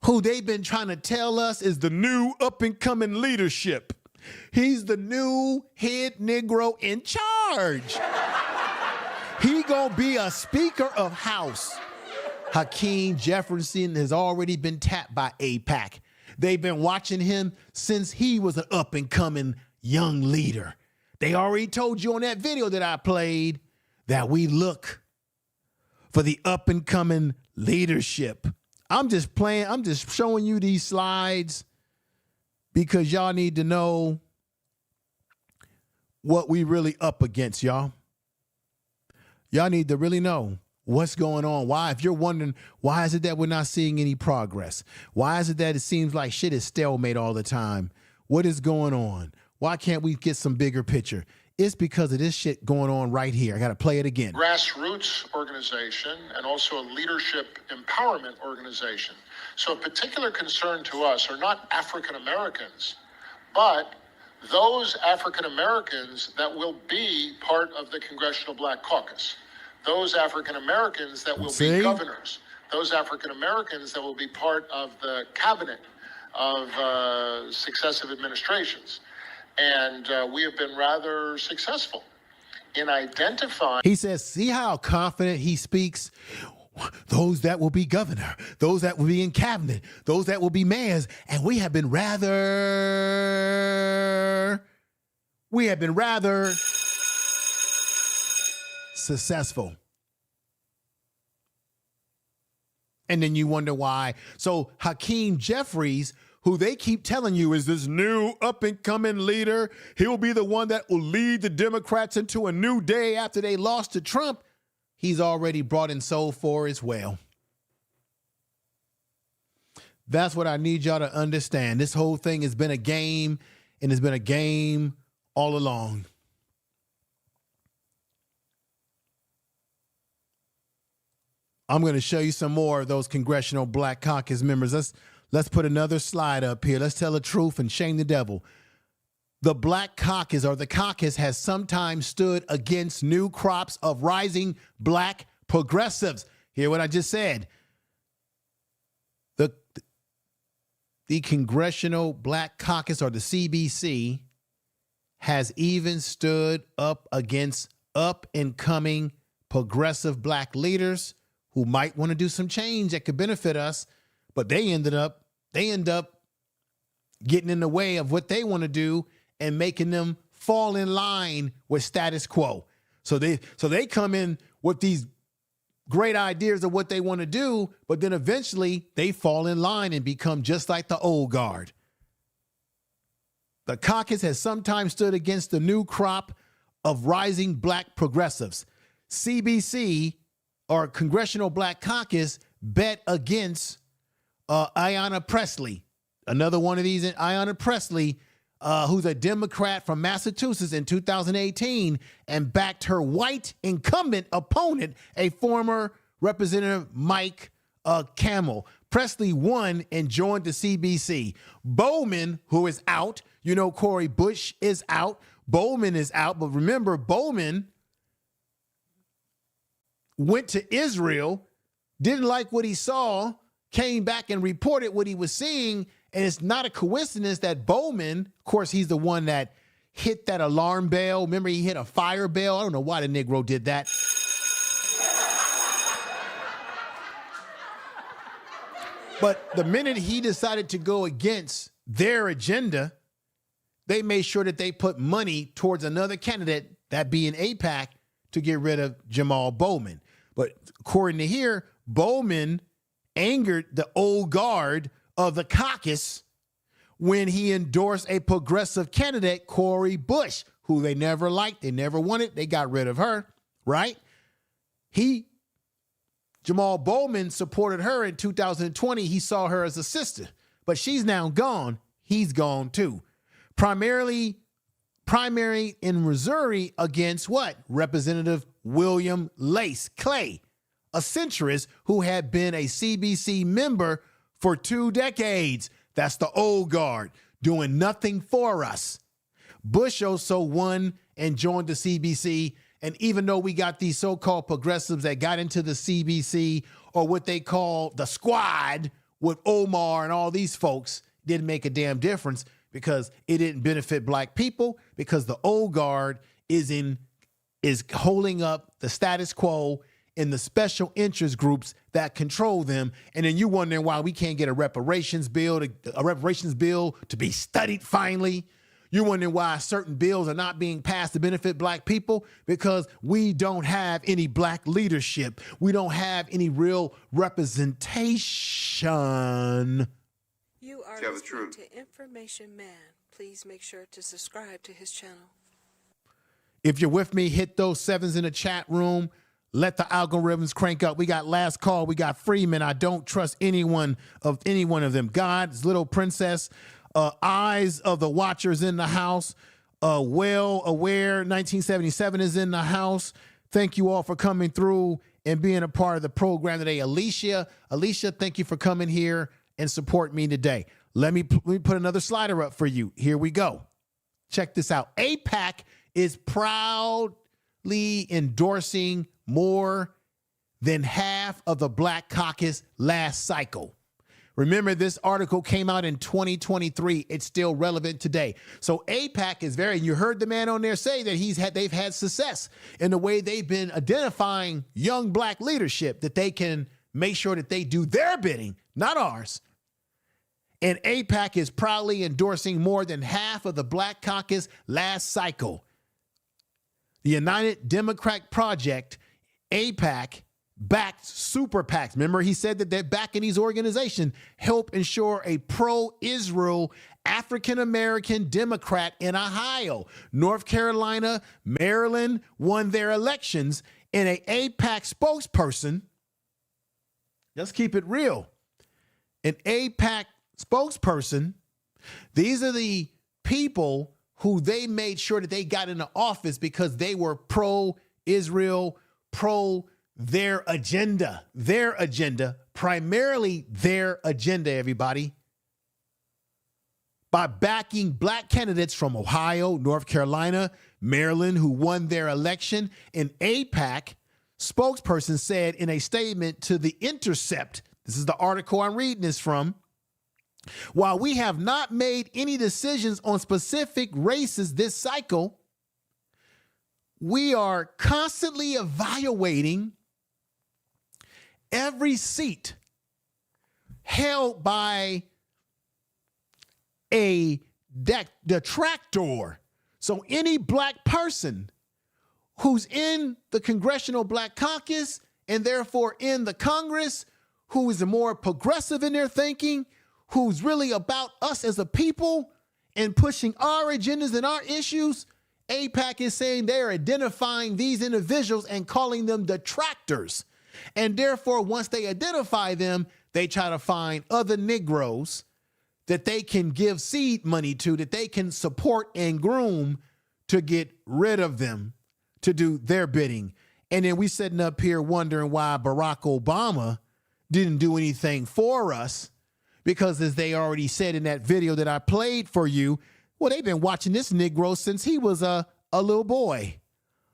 who they've been trying to tell us is the new up-and-coming leadership. He's the new head Negro in charge. He gonna be a Speaker of House. Hakeem Jefferson has already been tapped by AIPAC. They've been watching him since he was an up-and-coming young leader. They already told you on that video that I played that we look for the up-and-coming leadership. I'm just showing you these slides because y'all need to know what we really up against, y'all. Y'all need to really know what's going on. Why, if you're wondering, why is it that we're not seeing any progress? Why is it that it seems like shit is stalemate all the time? What is going on? Why can't we get some bigger picture? It's because of this shit going on right here. I got to play it again. Grassroots organization and also a leadership empowerment organization. So a particular concern to us are not African Americans, but those African Americans that will be part of the Congressional Black Caucus, those African Americans that will be governors, those African Americans that will be part of the cabinet of successive administrations. And we have been rather successful in identifying. He says, see how confident he speaks? Those that will be governor, those that will be in cabinet, those that will be mayors. And we have been rather successful. And then you wonder why. So Hakeem Jeffries, who they keep telling you is this new up-and-coming leader, he'll be the one that will lead the Democrats into a new day after they lost to Trump. He's already brought in soul for as well. That's what I need y'all to understand. This whole thing has been a game. and it's been a game all along. I'm going to show you some more of those Congressional Black Caucus members. Let's put another slide up here. Let's tell the truth and shame the devil. The Black Caucus, or the caucus, has sometimes stood against new crops of rising black progressives. Hear what I just said. The Congressional Black Caucus, or the CBC, has even stood up against up-and-coming progressive black leaders who might want to do some change that could benefit us, but they end up getting in the way of what they want to do and making them fall in line with status quo. So they come in with these great ideas of what they want to do, but then eventually they fall in line and become just like the old guard. The caucus has sometimes stood against the new crop of rising black progressives. CBC, or Congressional Black Caucus, bet against Ayanna Pressley, another one of these, Ayanna Pressley, who's a Democrat from Massachusetts, in 2018, and backed her white incumbent opponent, a former Representative Mike Camel. Presley won and joined the CBC. Bowman, who is out, you know, Cori Bush is out. Bowman is out, but remember, Bowman went to Israel, didn't like what he saw, came back and reported what he was seeing. And it's not a coincidence that Bowman, of course, he's the one that hit that alarm bell. Remember, he hit a fire bell. I don't know why the Negro did that. But the minute he decided to go against their agenda, they made sure that they put money towards another candidate, that being AIPAC, to get rid of Jamal Bowman. But according to here, Bowman angered the old guard of the caucus when he endorsed a progressive candidate, Cori Bush, who they never liked, they never wanted, they got rid of her, right? Jamal Bowman supported her in 2020. He saw her as a sister, but she's now gone. He's gone too. Primary in Missouri against what? Representative William Lace Clay, a centrist who had been a CBC member for 2 decades. That's the old guard, doing nothing for us. Bush also won and joined the CBC. And even though we got these so-called progressives that got into the CBC, or what they call the squad with Omar and all these folks, didn't make a damn difference, because it didn't benefit black people, because the old guard is holding up the status quo in the special interest groups that control them. And then you wondering why we can't get a reparations bill to be studied finally. You're wondering why certain bills are not being passed to benefit black people, because we don't have any black leadership. We don't have any real representation. You are Tell the listening truth. to Information Man. Please make sure to subscribe to his channel. If you're with me, hit those 7s in the chat room. Let the algorithms crank up. We got Last Call. We got Freeman. I don't trust any one of them. God's Little Princess. Eyes of the Watchers in the house. Well Aware 1977 is in the house. Thank you all for coming through and being a part of the program today. Alicia, thank you for coming here and support me today. Let me put another slider up for you. Here we go. Check this out. AIPAC is proudly endorsing more than half of the Black Caucus last cycle. Remember, this article came out in 2023. It's still relevant today. So AIPAC is you heard the man on there say that they've had success in the way they've been identifying young black leadership, that they can make sure that they do their bidding, not ours. And AIPAC is proudly endorsing more than half of the Black Caucus last cycle. The United Democratic Project, AIPAC-backed super PACs. Remember, he said that they're backing these organizations, help ensure a pro-Israel African-American Democrat in Ohio. North Carolina, Maryland won their elections, and an AIPAC spokesperson, let's keep it real, an AIPAC spokesperson, these are the people who they made sure that they got into office because they were pro-Israel, pro their agenda, primarily their agenda, everybody, by backing black candidates from Ohio, North Carolina, Maryland, who won their election. An AIPAC spokesperson said in a statement to The Intercept, this is the article I'm reading this from, while we have not made any decisions on specific races this cycle, we are constantly evaluating every seat held by a detractor. So any black person who's in the Congressional Black Caucus and therefore in the Congress, who is more progressive in their thinking, who's really about us as a people and pushing our agendas and our issues, AIPAC is saying they're identifying these individuals and calling them detractors. And therefore, once they identify them, they try to find other Negroes that they can give seed money to, that they can support and groom to get rid of them, to do their bidding. And then we sitting up here wondering why Barack Obama didn't do anything for us, because as they already said in that video that I played for you, well, they've been watching this Negro since he was a little boy,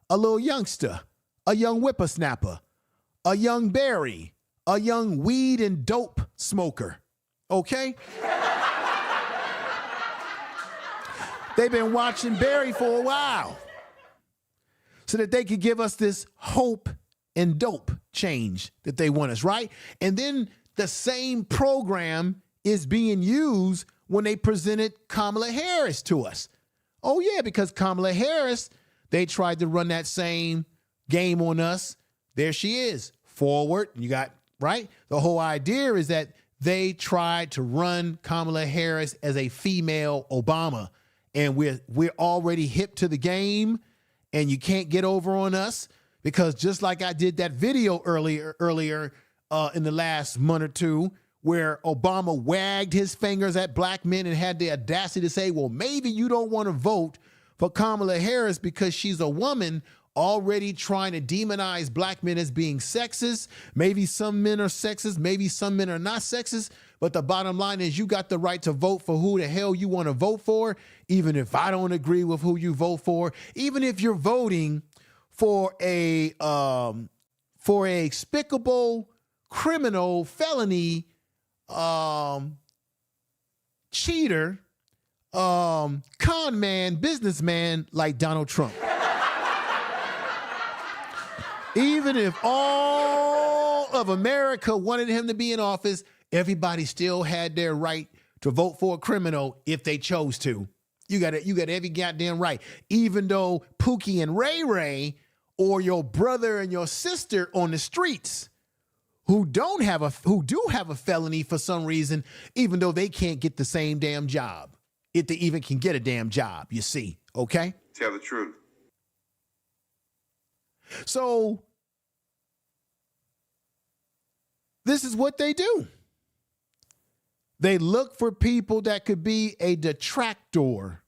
a little youngster, a young whippersnapper, a young berry, a young weed and dope smoker, okay? They've been watching Barry for a while so that they could give us this hope and dope change that they want us, right? And then the same program is being used when they presented Kamala Harris to us. Oh, yeah, because Kamala Harris, they tried to run that same game on us. There she is, forward. You got, right? The whole idea is that they tried to run Kamala Harris as a female Obama. And we're already hip to the game, and you can't get over on us, because just like I did that video earlier in the last month or two, where Obama wagged his fingers at black men and had the audacity to say, well, maybe you don't want to vote for Kamala Harris because she's a woman, already trying to demonize black men as being sexist. Maybe some men are sexist, maybe some men are not sexist, but the bottom line is you got the right to vote for who the hell you want to vote for, even if I don't agree with who you vote for, even if you're voting for a despicable criminal felony cheater, con man, businessman like Donald Trump. Even if all of America wanted him to be in office, everybody still had their right to vote for a criminal if they chose to. You got every goddamn right. Even though Pookie and Ray Ray, or your brother and your sister on the streets, who do have a felony for some reason, even though they can't get the same damn job, if they even can get a damn job, you see, okay? Tell the truth. So this is what they do. They look for people that could be a detractor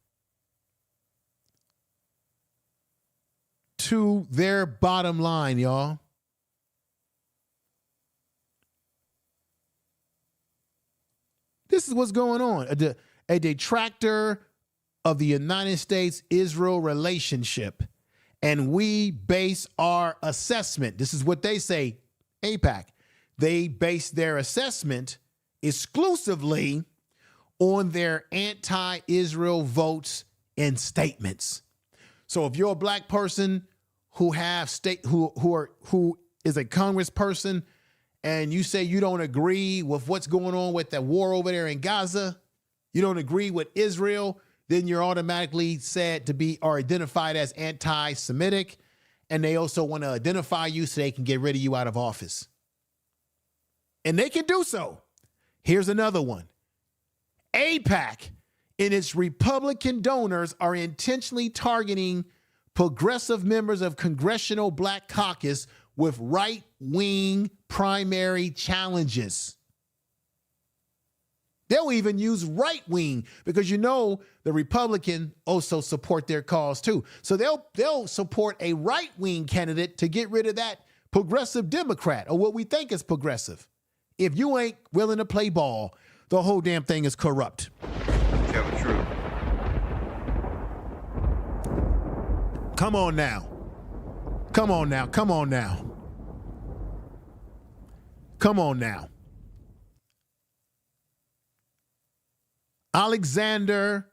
to their bottom line, y'all. This is what's going on. A detractor of the United States-Israel relationship. And we base our assessment. This is what they say, AIPAC. They base their assessment exclusively on their anti-Israel votes and statements. So if you're a black person who is a congressperson and you say you don't agree with what's going on with the war over there in Gaza, you don't agree with Israel, then you're automatically said to be or identified as anti-Semitic, and they also want to identify you so they can get rid of you out of office. And they can do so. Here's another one. AIPAC and its Republican donors are intentionally targeting progressive members of Congressional Black Caucus with right-wing primary challenges. They'll even use right wing because you know the Republican also support their cause too. So they'll support a right wing candidate to get rid of that progressive Democrat or what we think is progressive. If you ain't willing to play ball, the whole damn thing is corrupt. Tell the truth. Come on now. Come on now. Come on now. Come on now. Alexander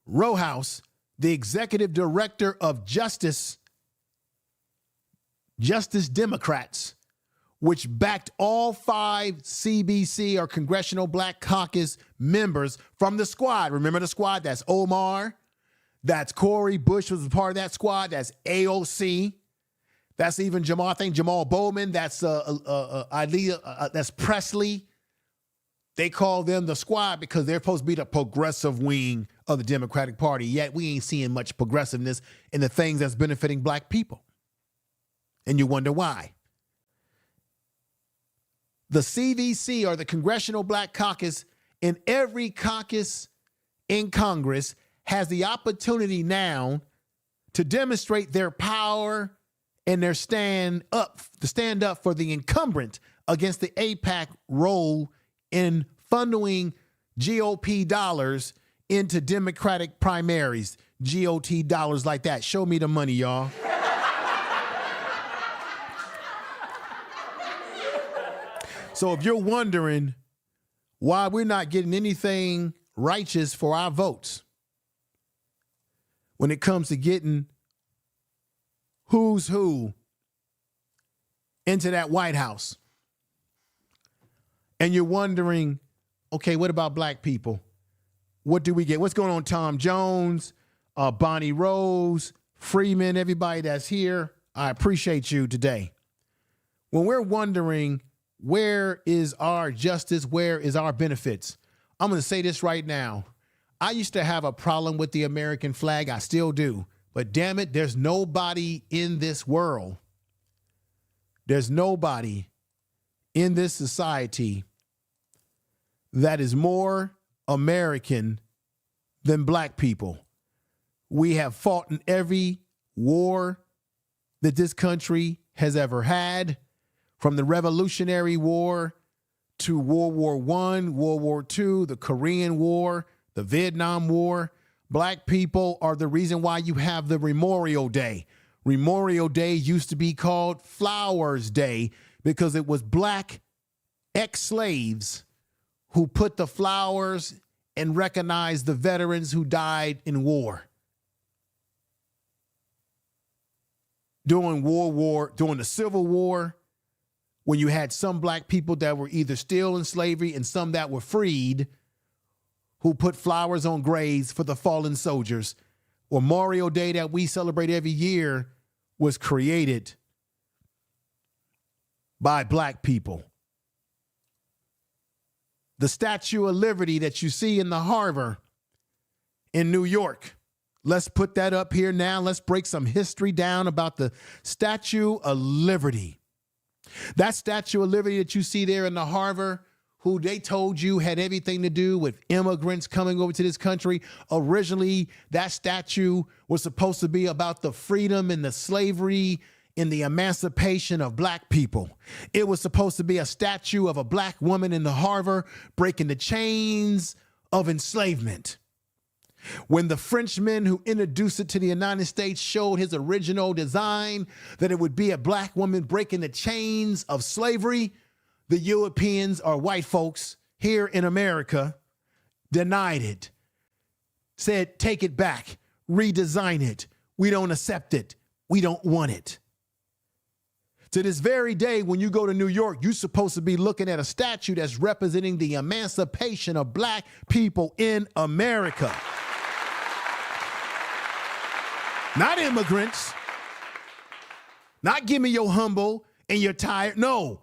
Rojas, the executive director of Justice Democrats, which backed all 5 CBC or Congressional Black Caucus members from the squad. Remember the squad? That's Omar. That's Corey Bush was a part of that squad. That's AOC. That's even Jamal. I think Jamal Bowman. That's that's Presley. They call them the squad because they're supposed to be the progressive wing of the Democratic Party. Yet we ain't seeing much progressiveness in the things that's benefiting black people. And you wonder why. The CVC or the Congressional Black Caucus in every caucus in Congress has the opportunity now to demonstrate their power and their stand up for the incumbent against the AIPAC role in funneling GOP dollars into Democratic primaries, GOT dollars like that. Show me the money, y'all. So if you're wondering why we're not getting anything righteous for our votes when it comes to getting who's who into that White House, and you're wondering, okay, what about black people? What do we get? What's going on, Tom Jones, Bonnie Rose, Freeman, everybody that's here? I appreciate you today. When we're wondering, where is our justice? Where is our benefits? I'm going to say this right now. I used to have a problem with the American flag. I still do. But damn it, there's nobody in this world. There's nobody in this society that is more American than black people. We have fought in every war that this country has ever had, from the Revolutionary War to World War I, World War II, the Korean War, the Vietnam War. Black people are the reason why you have the Memorial Day. Memorial Day used to be called Flowers Day because it was black ex-slaves who put the flowers and recognized the veterans who died in war. During the Civil War, when you had some black people that were either still in slavery and some that were freed, who put flowers on graves for the fallen soldiers. Memorial Day that we celebrate every year was created by black people. The Statue of Liberty that you see in the harbor in New York. Let's put that up here now. Let's break some history down about the Statue of Liberty. That Statue of Liberty that you see there in the harbor, who they told you had everything to do with immigrants coming over to this country. Originally, that statue was supposed to be about the freedom and the slavery and the emancipation of black people. It was supposed to be a statue of a black woman in the harbor breaking the chains of enslavement. When the Frenchman who introduced it to the United States showed his original design that it would be a black woman breaking the chains of slavery, the Europeans or white folks here in America denied it, said, take it back, redesign it. We don't accept it. We don't want it. To this very day, when you go to New York, you're supposed to be looking at a statue that's representing the emancipation of black people in America. Not immigrants. Not give me your humble and your tired. No.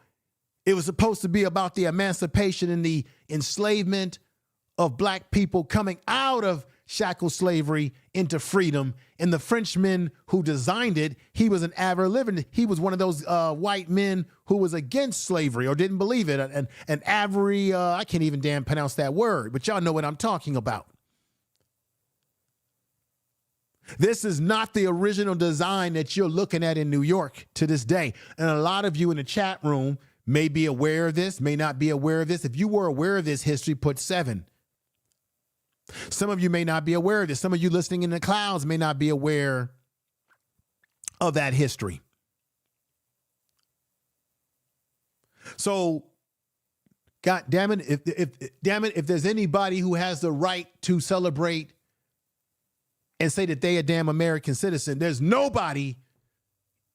It was supposed to be about the emancipation and the enslavement of black people coming out of shackle slavery into freedom. And the Frenchman who designed it, he was an avid liver. He was one of those white men who was against slavery or didn't believe it. An average, I can't even damn pronounce that word, but y'all know what I'm talking about. This is not the original design that you're looking at in New York to this day. And a lot of you in the chat room may be aware of this, may not be aware of this. If you were aware of this history, put 7. Some of you may not be aware of this. Some of you listening in the clouds may not be aware of that history. So, God damn it, if there's anybody who has the right to celebrate and say that they a damn American citizen, there's nobody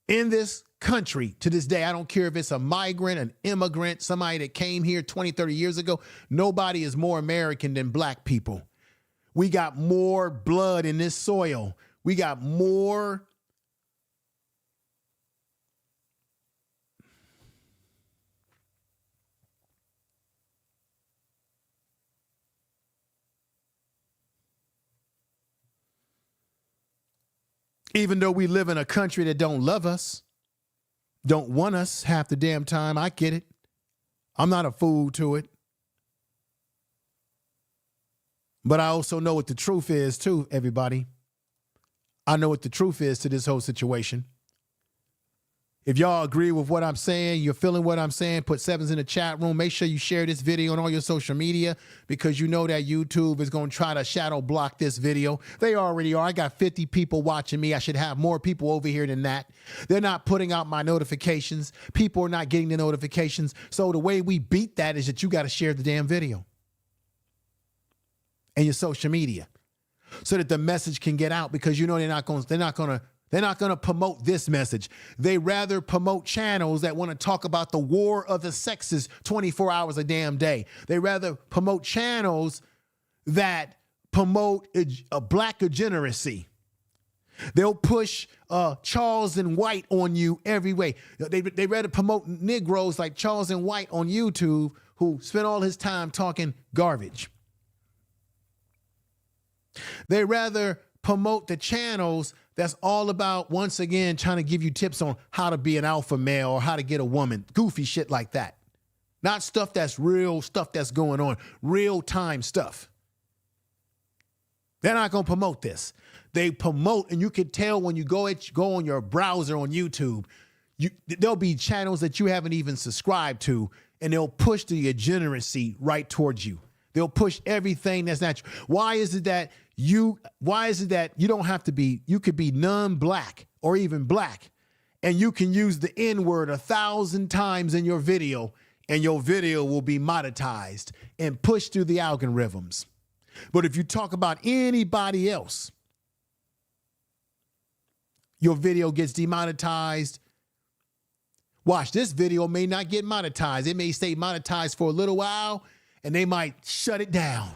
in this country to this day. I don't care if it's a migrant, an immigrant, somebody that came here 20, 30 years ago. Nobody is more American than black people. We got more blood in this soil. We got more. Even though we live in a country that don't love us, don't want us half the damn time, I get it. I'm not a fool to it. But I also know what the truth is too, everybody. I know what the truth is to this whole situation. If y'all agree with what I'm saying, you're feeling what I'm saying, put 7s in the chat room. Make sure you share this video on all your social media because you know that YouTube is going to try to shadow block this video. They already are. I got 50 people watching me. I should have more people over here than that. They're not putting out my notifications. People are not getting the notifications. So the way we beat that is that you got to share the damn video and your social media so that the message can get out because you know they're not going to promote this message. They rather promote channels that want to talk about the war of the sexes 24 hours a damn day. They rather promote channels that promote a black degeneracy. They'll push Charles and White on you every way. They rather promote Negroes like Charles and White on YouTube who spend all his time talking garbage. They rather promote the channels that's all about, once again, trying to give you tips on how to be an alpha male or how to get a woman. Goofy shit like that. Not stuff that's real, stuff that's going on, real time stuff. They're not going to promote this. They promote, and you can tell when you go on your browser on YouTube, there'll be channels that you haven't even subscribed to, and they'll push the degeneracy right towards you. They'll push everything that's natural. Why is it that you don't have to be, you could be non-black or even black, and you can use the N-word 1,000 times in your video, and your video will be monetized and pushed through the algorithms. But if you talk about anybody else, your video gets demonetized. Watch, this video may not get monetized. It may stay monetized for a little while, and they might shut it down.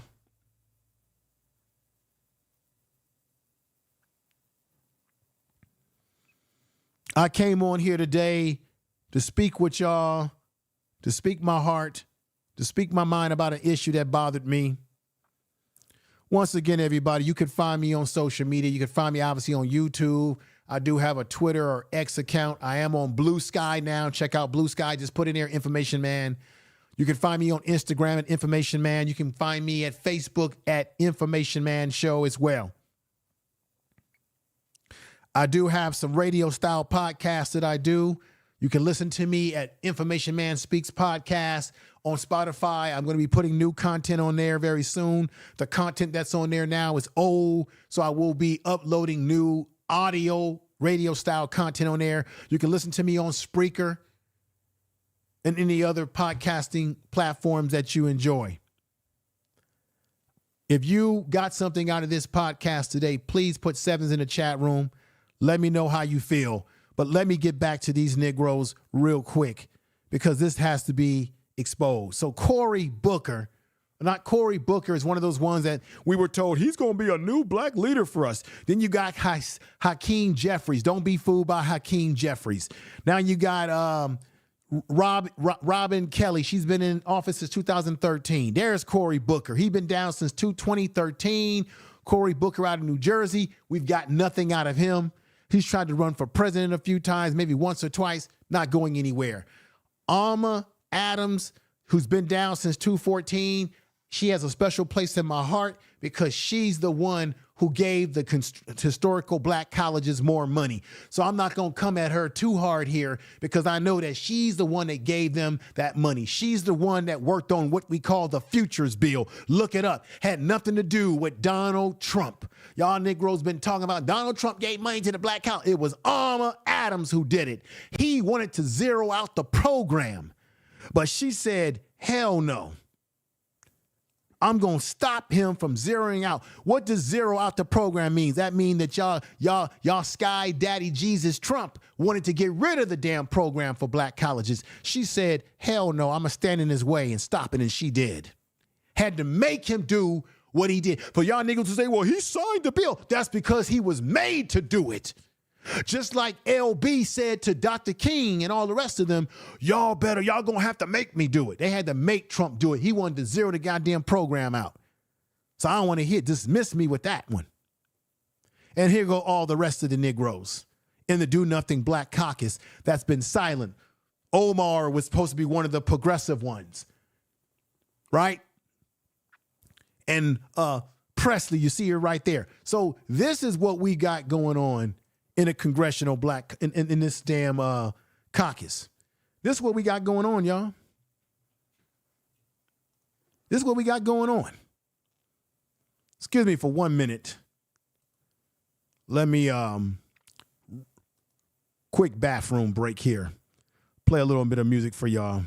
I came on here today to speak with y'all, to speak my heart, to speak my mind about an issue that bothered me. Once again, everybody, you can find me on social media. You can find me obviously on YouTube. I do have a Twitter or X account. I am on Blue Sky now. Check out Blue Sky. Just put in there Information Man. You can find me on Instagram at Information Man. You can find me at Facebook at Information Man Show as well. I do have some radio style podcasts that I do. You can listen to me at Information Man Speaks Podcast on Spotify. I'm going to be putting new content on there very soon. The content that's on there now is old, so I will be uploading new audio radio style content on there. You can listen to me on Spreaker and any other podcasting platforms that you enjoy. If you got something out of this podcast today, please put 7s in the chat room. Let me know how you feel. But let me get back to these Negroes real quick because this has to be exposed. So Cory Booker is one of those ones that we were told he's going to be a new black leader for us. Then you got Hakeem Jeffries. Don't be fooled by Hakeem Jeffries. Now you got Robin Kelly. She's been in office since 2013. There's Cory Booker. He's been down since 2013. Cory Booker out of New Jersey, we've got nothing out of him. He's tried to run for president a few times, maybe once or twice, not going anywhere. Alma Adams, who's been down since 2014, she has a special place in my heart because she's the one who gave the historical black colleges more money. So I'm not going to come at her too hard here because I know that she's the one that gave them that money. She's the one that worked on what we call the Futures Bill. Look it up. Had nothing to do with Donald Trump. Y'all Negroes been talking about Donald Trump gave money to the black college. It was Alma Adams who did it. He wanted to zero out the program, but she said, hell no. I'm going to stop him from zeroing out. What does zero out the program mean? That mean that y'all sky daddy Jesus Trump wanted to get rid of the damn program for black colleges. She said, hell no, I'm going to stand in his way and stop it. And she did. Had to make him do what he did. For y'all niggas to say, well, he signed the bill. That's because he was made to do it. Just like LB said to Dr. King and all the rest of them, y'all gonna have to make me do it. They had to make Trump do it. He wanted to zero the goddamn program out. So I don't want to dismiss me with that one. And here go all the rest of the Negroes in the Do Nothing Black Caucus that's been silent. Omar was supposed to be one of the progressive ones, right? And Presley, you see her right there. So this is what we got going on in a congressional black, in this damn caucus. This is what we got going on, y'all. This is what we got going on. Excuse me for 1 minute. Let me, quick bathroom break here. Play a little bit of music for y'all.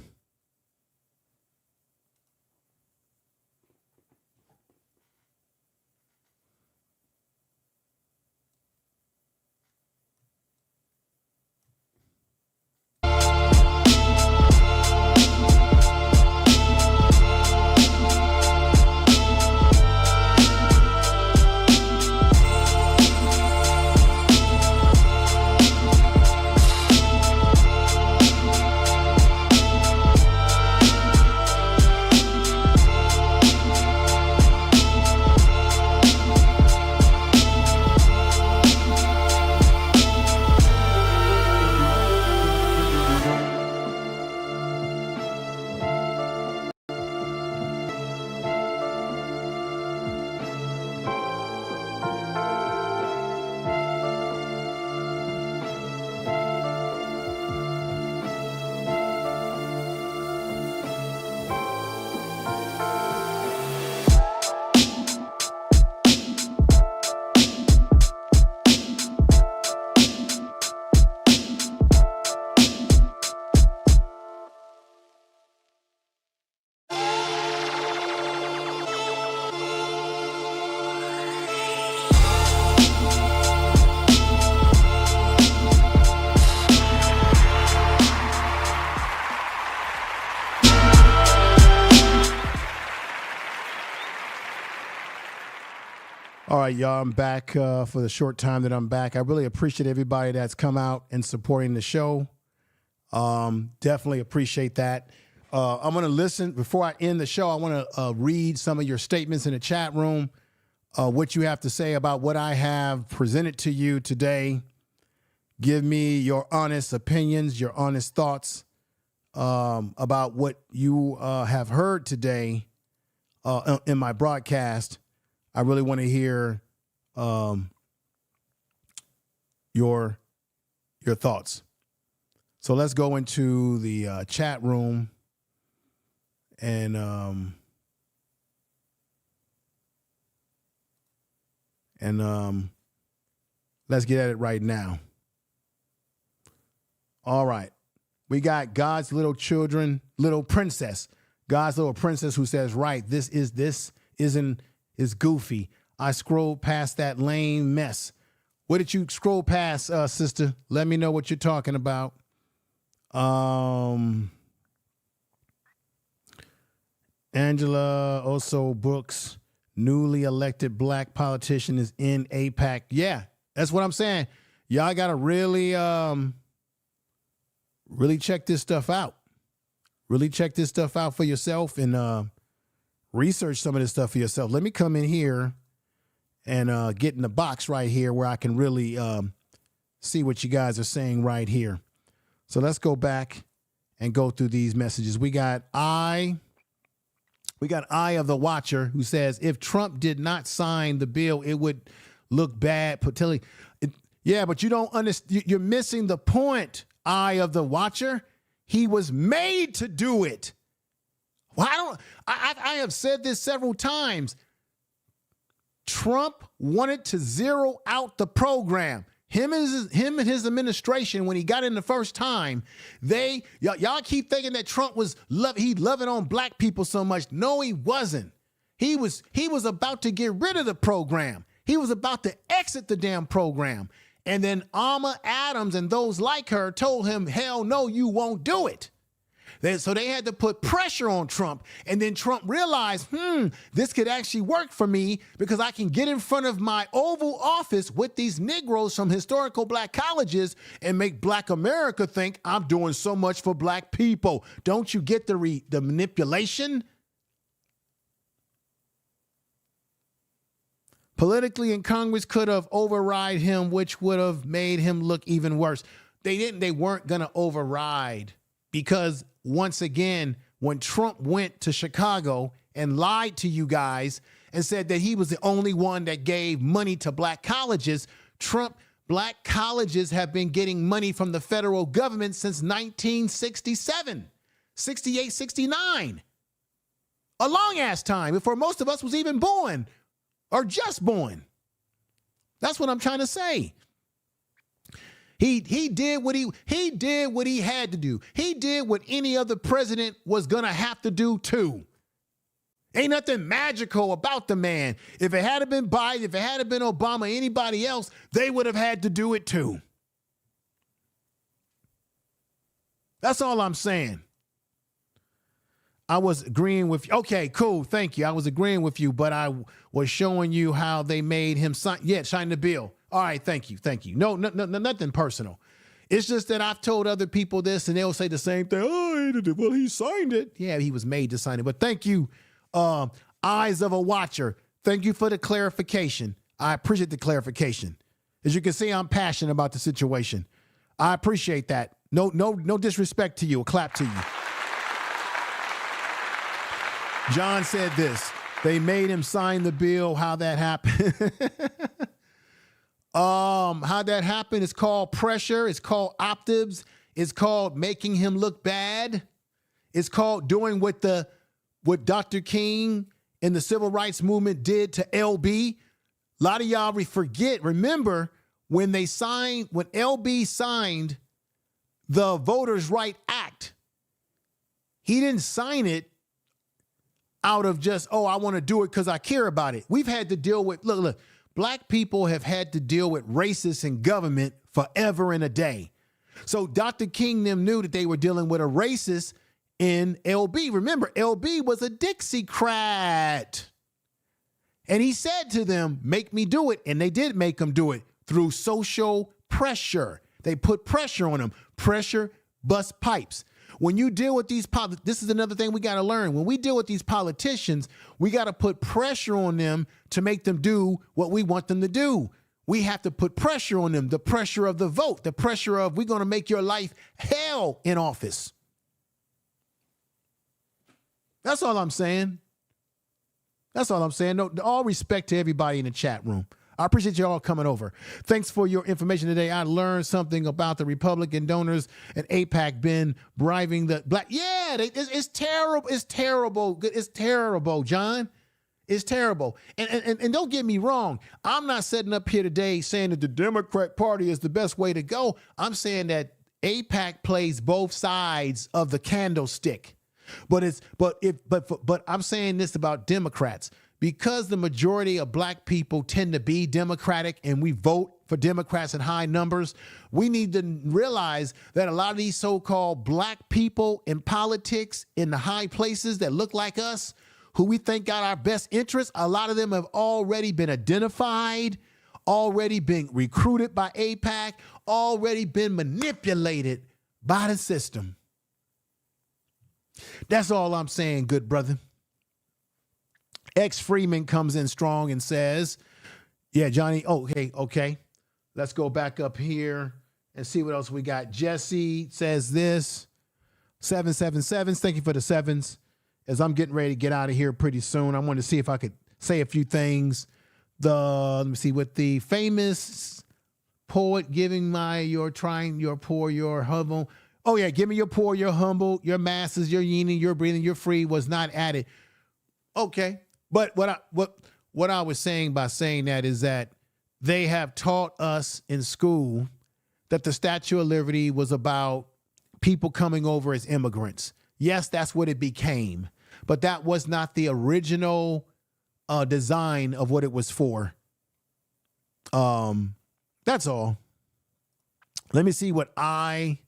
All right, y'all, I'm back for the short time that I'm back. I really appreciate everybody that's come out and supporting the show. Definitely appreciate that. I'm going to listen. Before I end the show, I want to read some of your statements in the chat room, what you have to say about what I have presented to you today. Give me your honest opinions, your honest thoughts about what you have heard today in my broadcast. I really want to hear your thoughts. So let's go into the chat room and let's get at it right now. All right. We got God's little children, little princess. God's little princess who says, right, this is goofy. I scrolled past that lame mess. What did you scroll past, sister? Let me know what you're talking about. Angela also Brooks, newly elected black politician, is in AIPAC. Yeah, that's what I'm saying. Y'all got to really check this stuff out. Really check this stuff out for yourself and research some of this stuff for yourself. Let me come in here and get in the box right here where I can really see what you guys are saying right here. So let's go back and go through these messages. We got Eye of the Watcher, who says, if Trump did not sign the bill, it would look bad. Yeah, but you don't understand. You're missing the point, Eye of the Watcher. He was made to do it. Well, I have said this several times. Trump wanted to zero out the program. Him and his administration, when he got in the first time, y'all keep thinking that Trump was loving on black people so much. No, he wasn't. He was about to get rid of the program. He was about to exit the damn program. And then Alma Adams and those like her told him, hell no, you won't do it. So they had to put pressure on Trump. And then Trump realized, this could actually work for me because I can get in front of my Oval Office with these Negroes from historical black colleges and make black America think I'm doing so much for black people. Don't you get the manipulation? Politically, and Congress could have override him, which would have made him look even worse. They didn't. They weren't going to override because, once again, when Trump went to Chicago and lied to you guys and said that he was the only one that gave money to black colleges, black colleges have been getting money from the federal government since 1967, 68, 69. A long ass time before most of us was even born. Or just born. That's what I'm trying to say. He did what he had to do. He did what any other president was gonna have to do too. Ain't nothing magical about the man. If it had been Biden, if it had been Obama, anybody else, they would have had to do it too. That's all I'm saying. I was agreeing with you. Okay, cool. Thank you. I was agreeing with you, but I was showing you how they made him sign. Yeah, sign the bill. All right. Thank you. Thank you. No, nothing personal. It's just that I've told other people this and they'll say the same thing. Oh, well, he signed it. Yeah, he was made to sign it. But thank you, Eyes of a Watcher. Thank you for the clarification. I appreciate the clarification. As you can see, I'm passionate about the situation. I appreciate that. No disrespect to you. A clap to you. John said this. They made him sign the bill. How that happened? How that happened is called pressure. It's called optics. It's called making him look bad. It's called doing what Dr. King and the civil rights movement did to LB. A lot of y'all remember when LB signed the Voters' Right Act. He didn't sign it out of just, I want to do it because I care about it. We've had to deal with, look, black people have had to deal with racists in government forever and a day. So Dr. King them knew that they were dealing with a racist in LB. Remember, LB was a Dixiecrat. And he said to them, make me do it. And they did make him do it through social pressure. They put pressure on him. Pressure bust pipes. When you deal with these, this is another thing we got to learn. When we deal with these politicians, we got to put pressure on them to make them do what we want them to do. We have to put pressure on them, the pressure of the vote, the pressure of we're going to make your life hell in office. That's all I'm saying. That's all I'm saying. No, all respect to everybody in the chat room. I appreciate you all coming over. Thanks for your information today. I learned something about the Republican donors and AIPAC been bribing the black. Yeah, it's terrible. It's terrible. It's terrible, John. It's terrible. And don't get me wrong. I'm not sitting up here today saying that the Democrat Party is the best way to go. I'm saying that AIPAC plays both sides of the candlestick. But I'm saying this about Democrats. Because the majority of black people tend to be Democratic and we vote for Democrats in high numbers, we need to realize that a lot of these so-called black people in politics in the high places that look like us, who we think got our best interests, a lot of them have already been identified, already been recruited by AIPAC, already been manipulated by the system. That's all I'm saying, good brother. X Freeman comes in strong and says, Yeah, Johnny. Okay. Let's go back up here and see what else we got. Jesse says this. 777s. Thank you for the sevens. As I'm getting ready to get out of here pretty soon, I wanted to see if I could say a few things. Let me see, with the famous poet giving your trying, your poor, your humble. Oh yeah, give me your poor, your humble, your masses, your yearning, your breathing, your free was not added. Okay, but what I was saying by saying that is that they have taught us in school that the Statue of Liberty was about people coming over as immigrants. Yes, that's what it became, but that was not the original design of what it was for. That's all. Let me see what Eye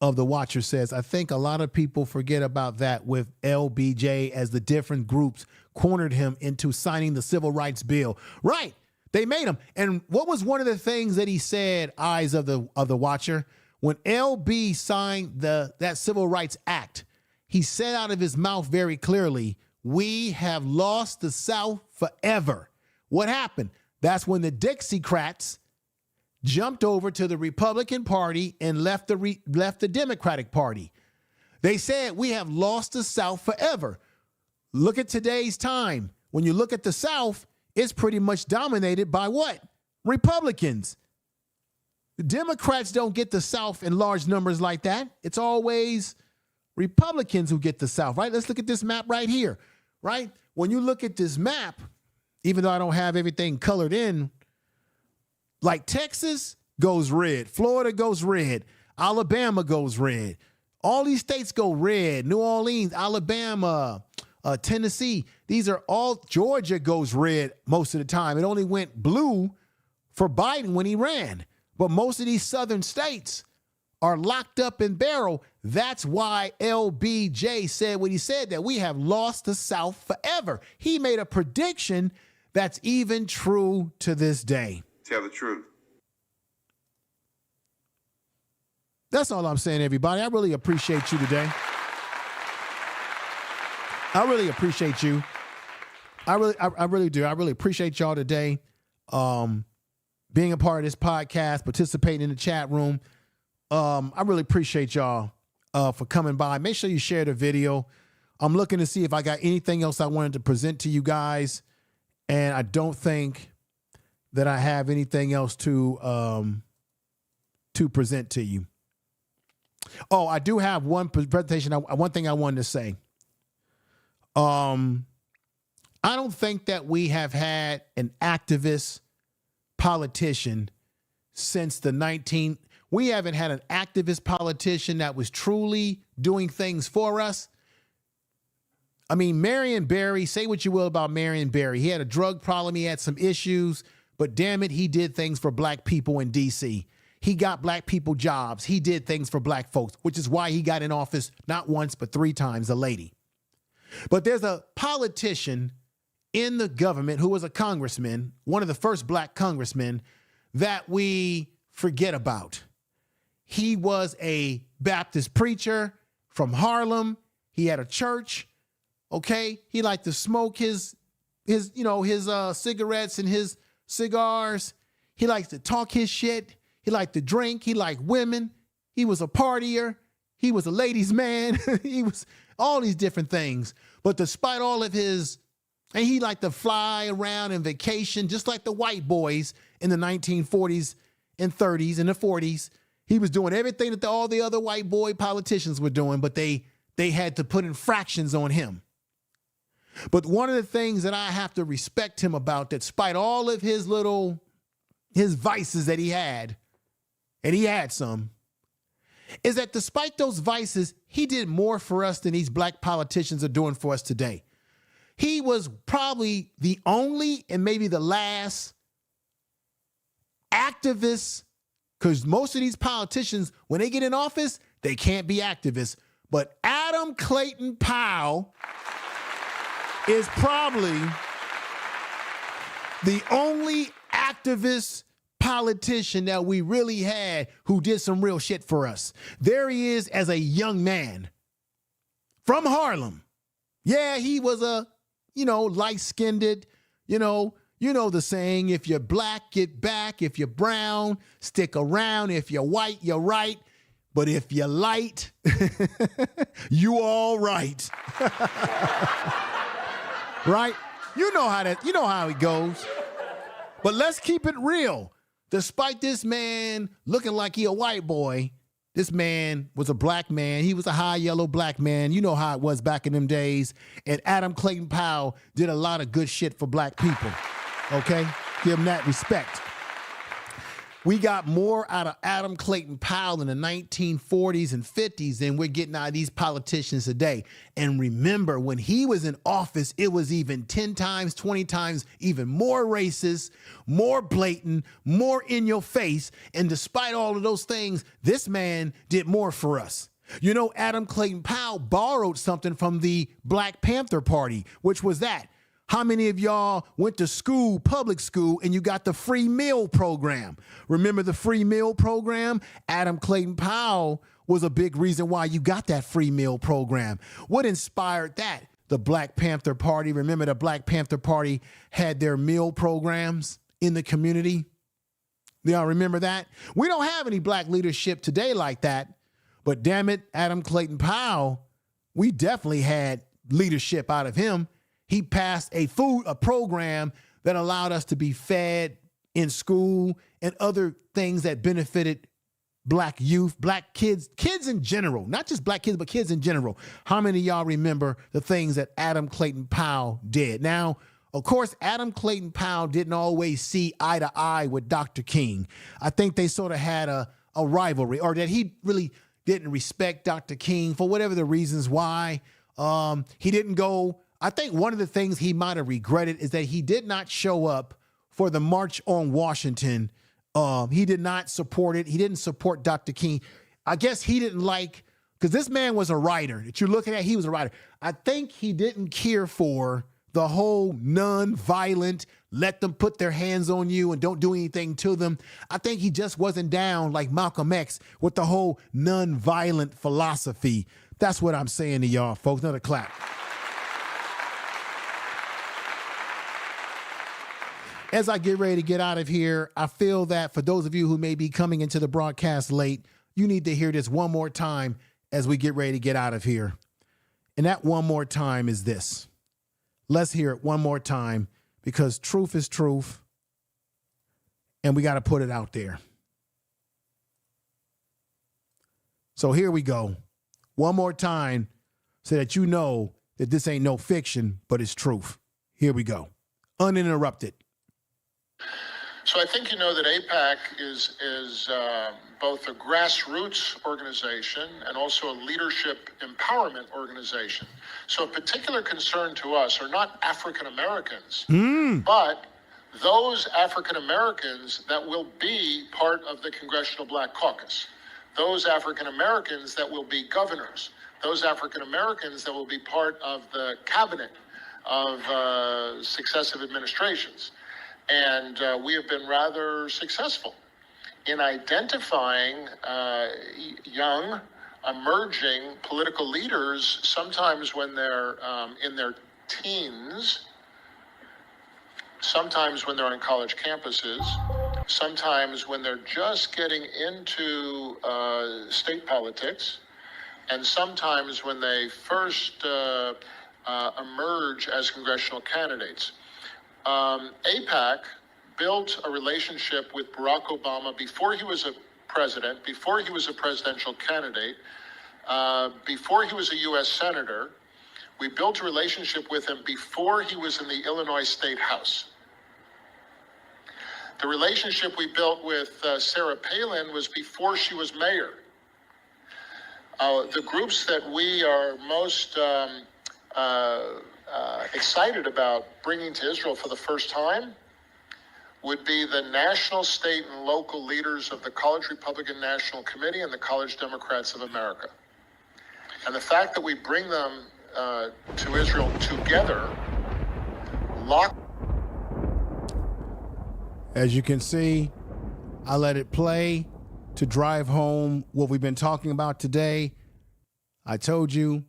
of the Watcher says. I think a lot of people forget about that with LBJ as the different groups cornered him into signing the Civil Rights Bill. Right. They made him. And what was one of the things that he said, Eyes of the Watcher, when LB signed that Civil Rights Act, he said out of his mouth very clearly, we have lost the South forever. What happened? That's when the Dixiecrats jumped over to the Republican Party and left the Democratic Party. They said, we have lost the South forever. Look at today's time. When you look at the South, it's pretty much dominated by what? Republicans. The Democrats don't get the South in large numbers like that. It's always Republicans who get the South, right? Let's look at this map right here, right? When you look at this map, even though I don't have everything colored in, like Texas goes red, Florida goes red, Alabama goes red. All these states go red. New Orleans, Alabama, Tennessee. These are all, Georgia goes red most of the time. It only went blue for Biden when he ran. But most of these southern states are locked up in barrel. That's why LBJ said what he said, that we have lost the South forever. He made a prediction that's even true to this day. Tell the truth. That's all I'm saying, everybody. I really appreciate you today. I really appreciate you. I really do. I really appreciate y'all today. Being a part of this podcast, participating in the chat room. I really appreciate y'all for coming by. Make sure you share the video. I'm looking to see if I got anything else I wanted to present to you guys. And I don't think that I have anything else to present to you. Oh, I do have one presentation. One thing I wanted to say. I don't think that we have had an activist politician since we haven't had an activist politician that was truly doing things for us. I mean, Marion Barry, say what you will about Marion Barry. He had a drug problem. He had some issues, but damn it, he did things for black people in D.C. He got black people jobs. He did things for black folks, which is why he got in office not once, but 3 times, a lady. But there's a politician in the government who was a congressman, one of the first black congressmen that we forget about. He was a Baptist preacher from Harlem. He had a church. Okay. He liked to smoke his cigarettes and his cigars. He likes to talk his shit. He liked to drink. He liked women. He was a partier. He was a ladies' man. He was all these different things. But despite all of and he liked to fly around and vacation, just like the white boys in the 1940s and 30s and the 40s. He was doing everything that all the other white boy politicians were doing, but they had to put infractions on him. But one of the things that I have to respect him about, despite all of his vices that he had, and he had some, is that despite those vices, he did more for us than these black politicians are doing for us today. He was probably the only and maybe the last activist, because most of these politicians, when they get in office, they can't be activists. But Adam Clayton Powell is probably the only activist politician that we really had who did some real shit for us. There he is as a young man from Harlem. Yeah, he was a, light-skinned, You know the saying, if you're black, get back. If you're brown, stick around. If you're white, you're right. But if you're light, you all right. Right? You know how it goes. But let's keep it real. Despite this man looking like he a white boy, this man was a black man. He was a high yellow black man. You know how it was back in them days. And Adam Clayton Powell did a lot of good shit for black people. Okay? Give him that respect. We got more out of Adam Clayton Powell in the 1940s and 50s than we're getting out of these politicians today. And remember, when he was in office, it was even 10 times, 20 times, even more racist, more blatant, more in your face. And despite all of those things, this man did more for us. You know, Adam Clayton Powell borrowed something from the Black Panther Party, which was that. How many of y'all went to school, public school, and you got the free meal program? Remember the free meal program? Adam Clayton Powell was a big reason why you got that free meal program. What inspired that? The Black Panther Party. Remember the Black Panther Party had their meal programs in the community? Y'all remember that? We don't have any black leadership today like that, but damn it, Adam Clayton Powell, we definitely had leadership out of him. He passed a program that allowed us to be fed in school and other things that benefited black youth, black kids in general, not just black kids, but kids in general. How many of y'all remember the things that Adam Clayton Powell did? Now, of course, Adam Clayton Powell didn't always see eye to eye with Dr. King. I think they sort of had a rivalry, or that he really didn't respect Dr. King for whatever the reasons why. He didn't go. I think one of the things he might have regretted is that he did not show up for the March on Washington. He did not support it. He didn't support Dr. King. I guess he didn't like, because this man was a writer that you're looking at. He was a writer. I think he didn't care for the whole non-violent, let them put their hands on you and don't do anything to them. I think he just wasn't down like Malcolm X with the whole non-violent philosophy. That's what I'm saying to y'all, folks. Another clap. As I get ready to get out of here, I feel that for those of you who may be coming into the broadcast late, you need to hear this one more time as we get ready to get out of here. And that one more time is this. Let's hear it one more time, because truth is truth, and we got to put it out there. So here we go. One more time so that you know that this ain't no fiction, but it's truth. Here we go. Uninterrupted. So I think you know that AIPAC is both a grassroots organization and also a leadership empowerment organization. So a particular concern to us are not African Americans, but those African Americans that will be part of the Congressional Black Caucus, those African Americans that will be governors, those African Americans that will be part of the cabinet of successive administrations. And we have been rather successful in identifying young, emerging political leaders, sometimes when they're in their teens, sometimes when they're on college campuses, sometimes when they're just getting into state politics, and sometimes when they first emerge as congressional candidates. AIPAC built a relationship with Barack Obama before he was a president, before he was a presidential candidate, before he was a U.S. Senator. We built a relationship with him before he was in the Illinois State House. The relationship we built with Sarah Palin was before she was mayor. The groups that we are most excited about bringing to Israel for the first time would be the national, state, and local leaders of the College Republican National Committee and the College Democrats of America. And the fact that we bring them to Israel together, As you can see, I let it play to drive home what we've been talking about today. I told you,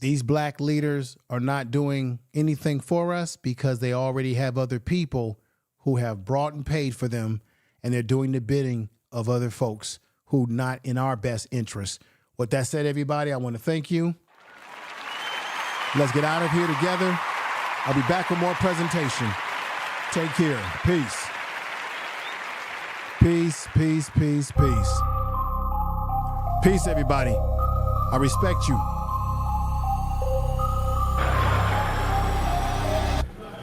these black leaders are not doing anything for us because they already have other people who have brought and paid for them, and they're doing the bidding of other folks who not in our best interest. With that said, everybody, I want to thank you. Let's get out of here together. I'll be back with more presentation. Take care. Peace. Peace, peace, peace, peace. Peace, everybody. I respect you.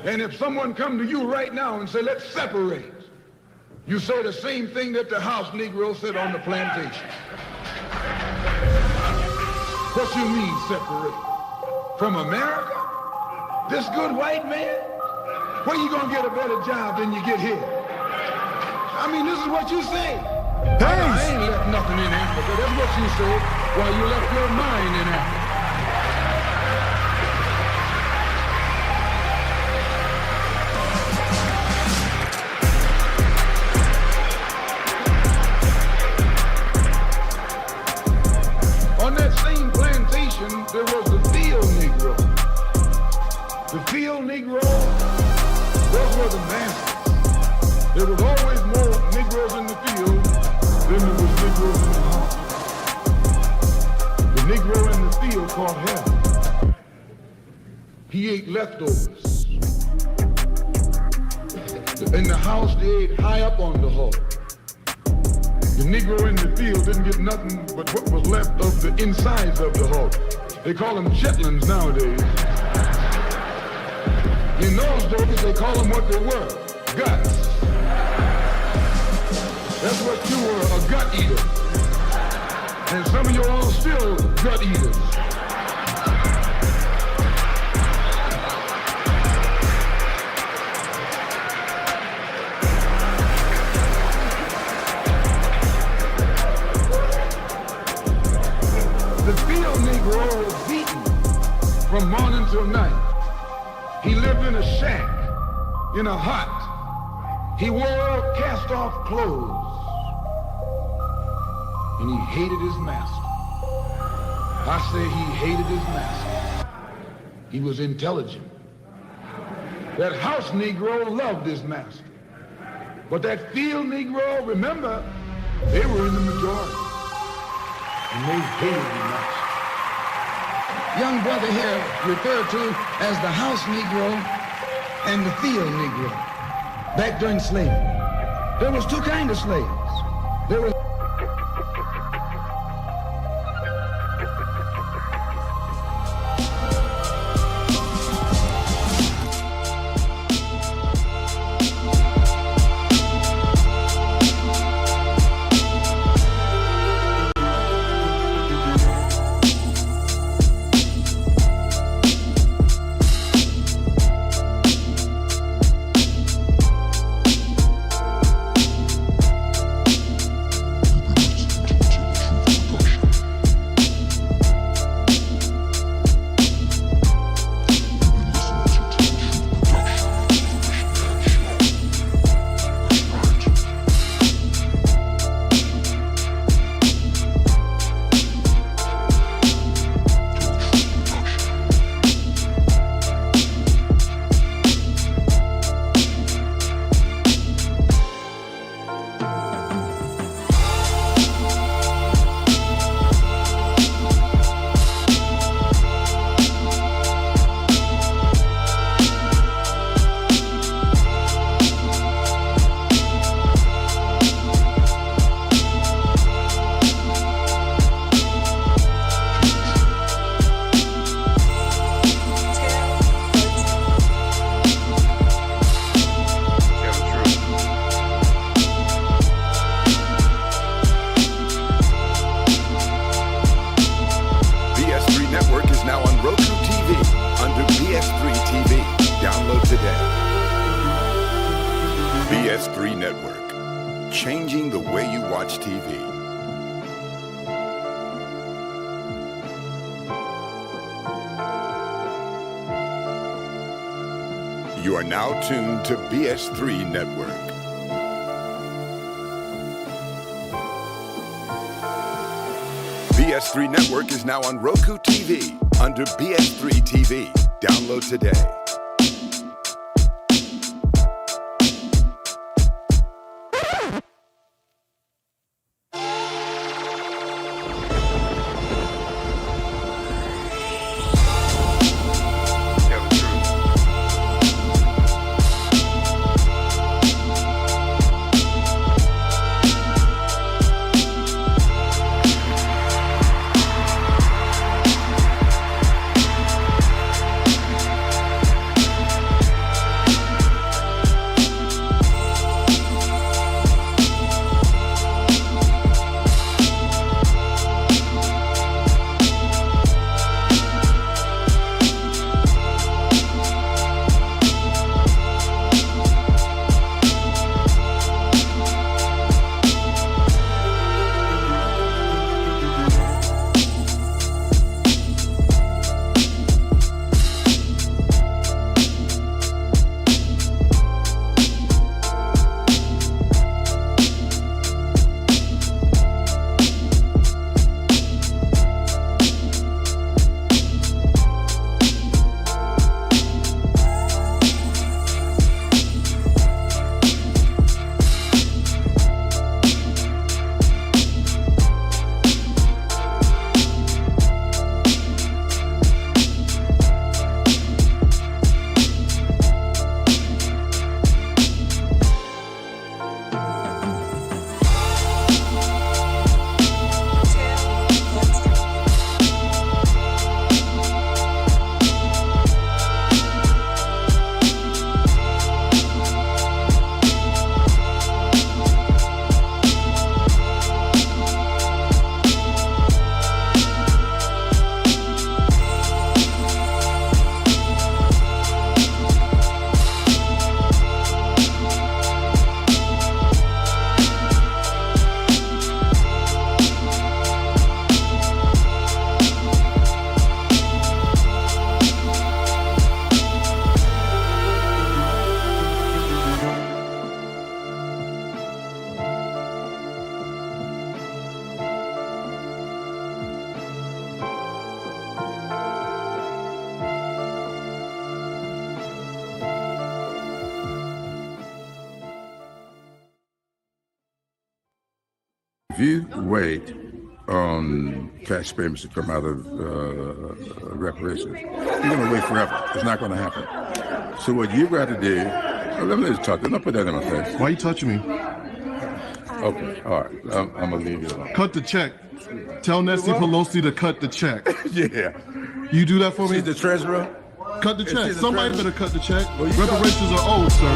And if someone come to you right now and say, let's separate, you say the same thing that the house Negro said on the plantation. What you mean separate? From America? This good white man? Where you gonna get a better job than you get here? I mean, this is what you say. I ain't left nothing in Africa. That's what you said while you left your mind in Africa. On that same plantation, there was the field Negro. The field Negro, those were the masters. There was always more Negroes in the field than there was Negroes in the house. The Negro in the field caught hell. He ate leftovers. In the house, they ate high up on the hog. The Negro in the field didn't get nothing but what was left of the insides of the hog. They call them chitlins nowadays. In those days, they call them what they were, guts. That's what you were, a gut eater. And some of you all still gut eaters. The field Negro was beaten from morning till night. He lived in a shack, in a hut. He wore cast-off clothes. And he hated his master. I say he hated his master. He was intelligent. That house Negro loved his master. But that field Negro, remember, they were in the majority. And they hated the master. Young brother here referred to as the house Negro and the field Negro back during slavery. There was two kinds of slaves. There was BS3 Network, changing the way you watch TV. You are now tuned to BS3 Network. BS3 Network is now on Roku TV. under BS3 TV. Download today. If you wait on cash payments to come out of reparations, you're going to wait forever. It's not going to happen. So what you got to do, let me just talk. Don't put that in my face. Why are you touching me? Okay, all right. I'm going to leave you alone. Cut the check. Tell Nancy Pelosi to cut the check. Yeah. You do that for me? She's the treasurer. Cut the check. the Somebody treasurer. better cut the check. Well, you reparations are owed, sir.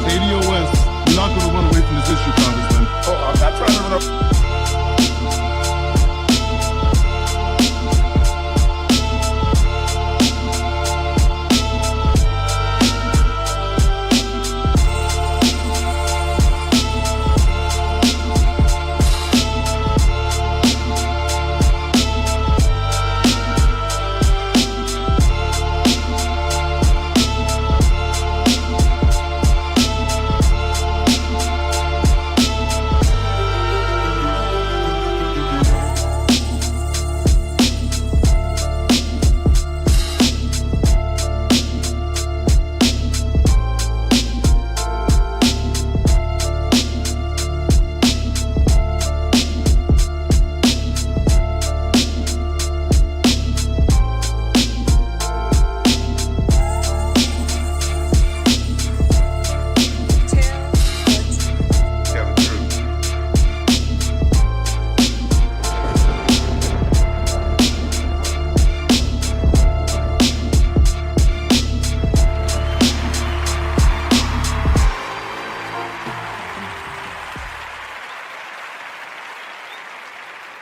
ADOS, you're not going to run away from this issue, Congressman. Oh, I'm not trying to run up.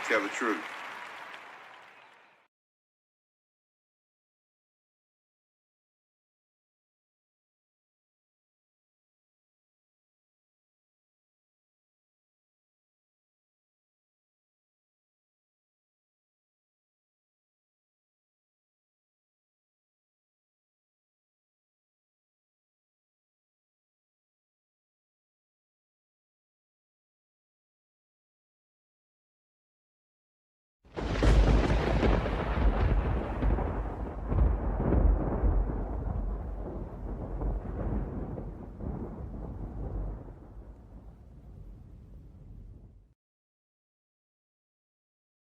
Tell the truth.